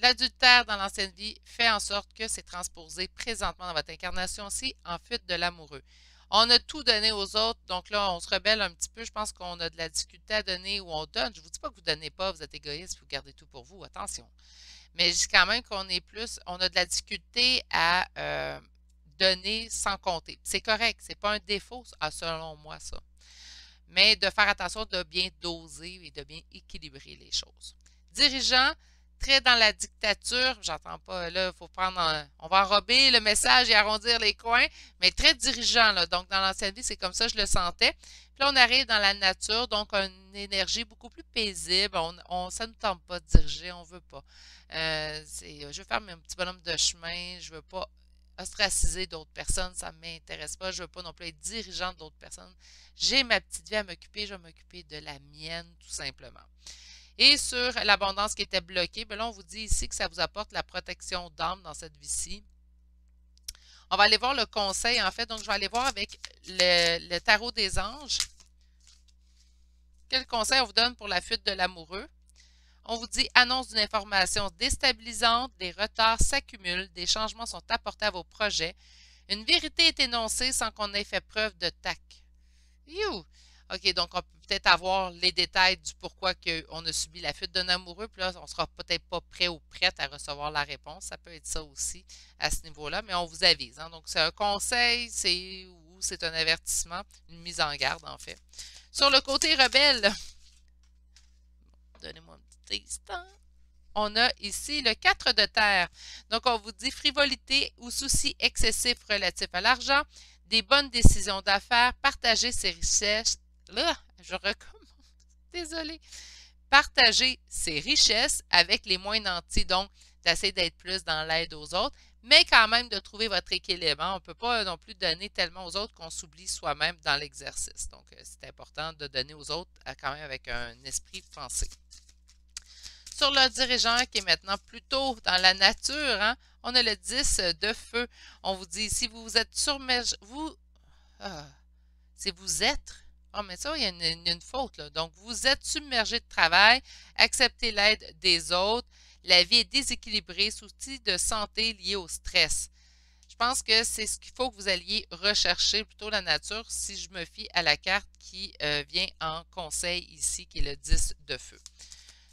l'adultère dans l'ancienne vie fait en sorte que c'est transposé présentement dans votre incarnation-ci en fuite de l'amoureux. On a tout donné aux autres, donc là, on se rebelle un petit peu. Je pense qu'on a de la difficulté à donner ou on donne. Je ne vous dis pas que vous ne donnez pas, vous êtes égoïste, vous gardez tout pour vous, attention. Mais je dis quand même qu'on est plus, on a de la difficulté à donner sans compter. C'est correct, c'est pas un défaut, selon moi, ça. Mais de faire attention de bien doser et de bien équilibrer les choses. Dirigeant, très dans la dictature, j'entends pas, là, il faut prendre, on va enrober le message et arrondir les coins, mais très dirigeant, là. Donc, dans l'ancienne vie, c'est comme ça, je le sentais. Puis là, on arrive dans la nature, donc une énergie beaucoup plus paisible. Ça ne nous tente pas de diriger, on veut pas. Je veux faire mon petit bonhomme de chemin, je veux pas ostraciser d'autres personnes, ça ne m'intéresse pas. Je ne veux pas non plus être dirigeante d'autres personnes. J'ai ma petite vie à m'occuper, je vais m'occuper de la mienne, tout simplement. Et sur l'abondance qui était bloquée, bien là, on vous dit ici que ça vous apporte la protection d'âme dans cette vie-ci. On va aller voir le conseil, en fait. Donc, je vais aller voir avec le tarot des anges. Quel conseil on vous donne pour la fuite de l'amoureux? On vous dit annonce d'une information déstabilisante, des retards s'accumulent, des changements sont apportés à vos projets. Une vérité est énoncée sans qu'on ait fait preuve de tact. You! OK, donc on peut peut-être avoir les détails du pourquoi on a subi la fuite d'un amoureux, puis là, on sera peut-être pas prêt ou prête à recevoir la réponse. Ça peut être ça aussi à ce niveau-là, mais on vous avise. Hein? Donc, c'est un conseil, c'est un avertissement, une mise en garde, en fait. Sur le côté rebelle, donnez-moi un petit instant. On a ici le 4 de terre. Donc, on vous dit frivolité ou soucis excessifs relatifs à l'argent, des bonnes décisions d'affaires, partager ses richesses. Là, je recommence. Désolée. Partager ses richesses avec les moins nantis. Donc, d'essayer d'être plus dans l'aide aux autres, mais quand même de trouver votre équilibre. On ne peut pas non plus donner tellement aux autres qu'on s'oublie soi-même dans l'exercice. Donc, c'est important de donner aux autres quand même avec un esprit pensé. Sur le dirigeant qui est maintenant plutôt dans la nature, hein, on a le 10 de feu. On vous dit ici, vous êtes submergé. C'est vous êtes. Ah, mais ça, il y a une faute, là. Donc, vous êtes submergé de travail, acceptez l'aide des autres. La vie est déséquilibrée, soucis de santé liés au stress. Je pense que c'est ce qu'il faut que vous alliez rechercher, plutôt la nature, si je me fie à la carte qui vient en conseil ici, qui est le 10 de feu.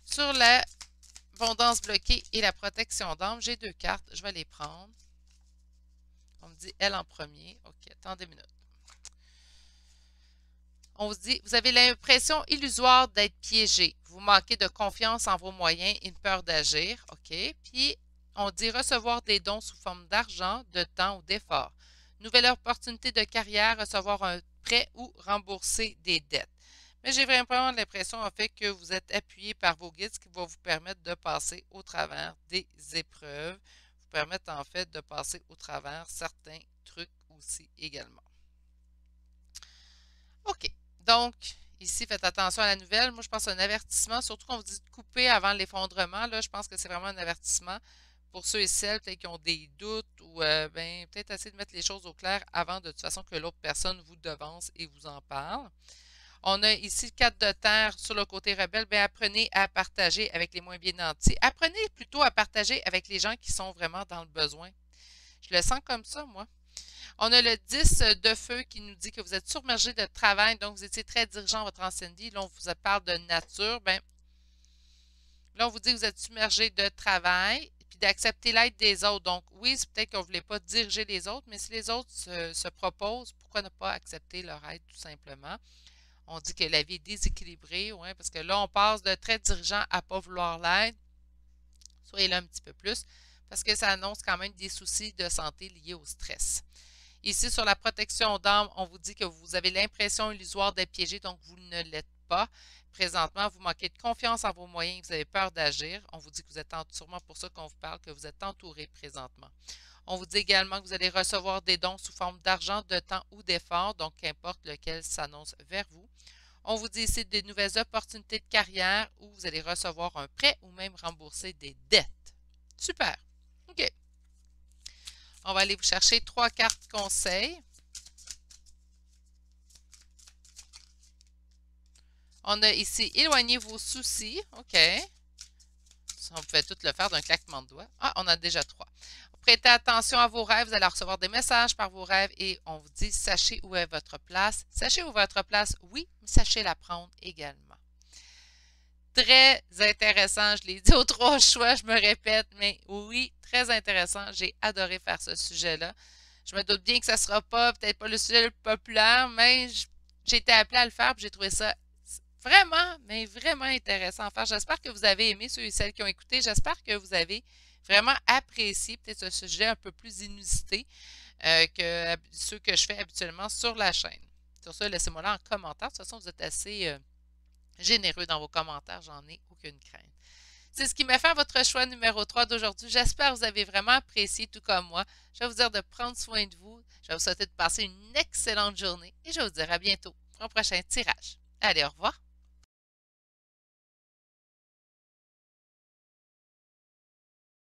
Sur l'abondance bloquée et la protection d'âme, j'ai 2 cartes. Je vais les prendre. On me dit elle en premier. OK, attendez une minute. On vous dit, vous avez l'impression illusoire d'être piégé. Vous manquez de confiance en vos moyens et une peur d'agir. OK. Puis, on dit recevoir des dons sous forme d'argent, de temps ou d'effort. Nouvelle opportunité de carrière, recevoir un prêt ou rembourser des dettes. Mais j'ai vraiment l'impression, en fait, que vous êtes appuyé par vos guides, ce qui va vous permettre de passer au travers des épreuves, vous permettre, en fait, de passer au travers certains trucs aussi également. OK. Donc, ici, faites attention à la nouvelle. Moi, je pense que c'est un avertissement, surtout qu'on vous dit de couper avant l'effondrement. Là, je pense que c'est vraiment un avertissement pour ceux et celles peut-être qui ont des doutes ou ben, peut-être essayer de mettre les choses au clair avant de toute façon que l'autre personne vous devance et vous en parle. On a ici 4 de terre sur le côté rebelle. Bien, apprenez à partager avec les moins bien nantis. Apprenez plutôt à partager avec les gens qui sont vraiment dans le besoin. Je le sens comme ça, moi. On a le 10 de feu qui nous dit que vous êtes submergé de travail, donc vous étiez très dirigeant à votre ancienne vie. Là, on vous parle de nature. Bien, là, on vous dit que vous êtes submergé de travail, puis d'accepter l'aide des autres. Donc, oui, c'est peut-être qu'on ne voulait pas diriger les autres, mais si les autres se proposent, pourquoi ne pas accepter leur aide, tout simplement? On dit que la vie est déséquilibrée, ouais, parce que là, on passe de très dirigeant à ne pas vouloir l'aide. Soyez là un petit peu plus, parce que ça annonce quand même des soucis de santé liés au stress. Ici, sur la protection d'âme, on vous dit que vous avez l'impression illusoire d'être piégé, donc vous ne l'êtes pas. Présentement, vous manquez de confiance en vos moyens, vous avez peur d'agir. On vous dit que vous êtes sûrement pour ça qu'on vous parle, que vous êtes entouré présentement. On vous dit également que vous allez recevoir des dons sous forme d'argent, de temps ou d'effort, donc qu'importe lequel s'annonce vers vous. On vous dit ici des nouvelles opportunités de carrière où vous allez recevoir un prêt ou même rembourser des dettes. Super. OK. On va aller vous chercher 3 cartes conseils. On a ici éloigner vos soucis. OK. On pouvait tout le faire d'un claquement de doigts. Ah, on a déjà 3. Prêtez attention à vos rêves. Vous allez recevoir des messages par vos rêves et on vous dit sachez où est votre place. Sachez où est votre place, oui, mais sachez la prendre également. Très intéressant. Je l'ai dit aux 3 choix, je me répète, mais oui, très intéressant. J'ai adoré faire ce sujet-là. Je me doute bien que ça ne sera pas, peut-être pas le sujet le plus populaire, mais j'ai été appelée à le faire et j'ai trouvé ça vraiment, mais vraiment intéressant à faire. J'espère que vous avez aimé, ceux et celles qui ont écouté. J'espère que vous avez vraiment apprécié peut-être ce sujet un peu plus inusité que ceux que je fais habituellement sur la chaîne. Sur ça, laissez-moi là en commentaire. De toute façon, vous êtes assez généreux dans vos commentaires. J'en ai aucune crainte. C'est ce qui m'a fait votre choix numéro 3 d'aujourd'hui. J'espère que vous avez vraiment apprécié, tout comme moi. Je vais vous dire de prendre soin de vous. Je vais vous souhaiter de passer une excellente journée et je vais vous dire à bientôt pour un prochain tirage. Allez, au revoir.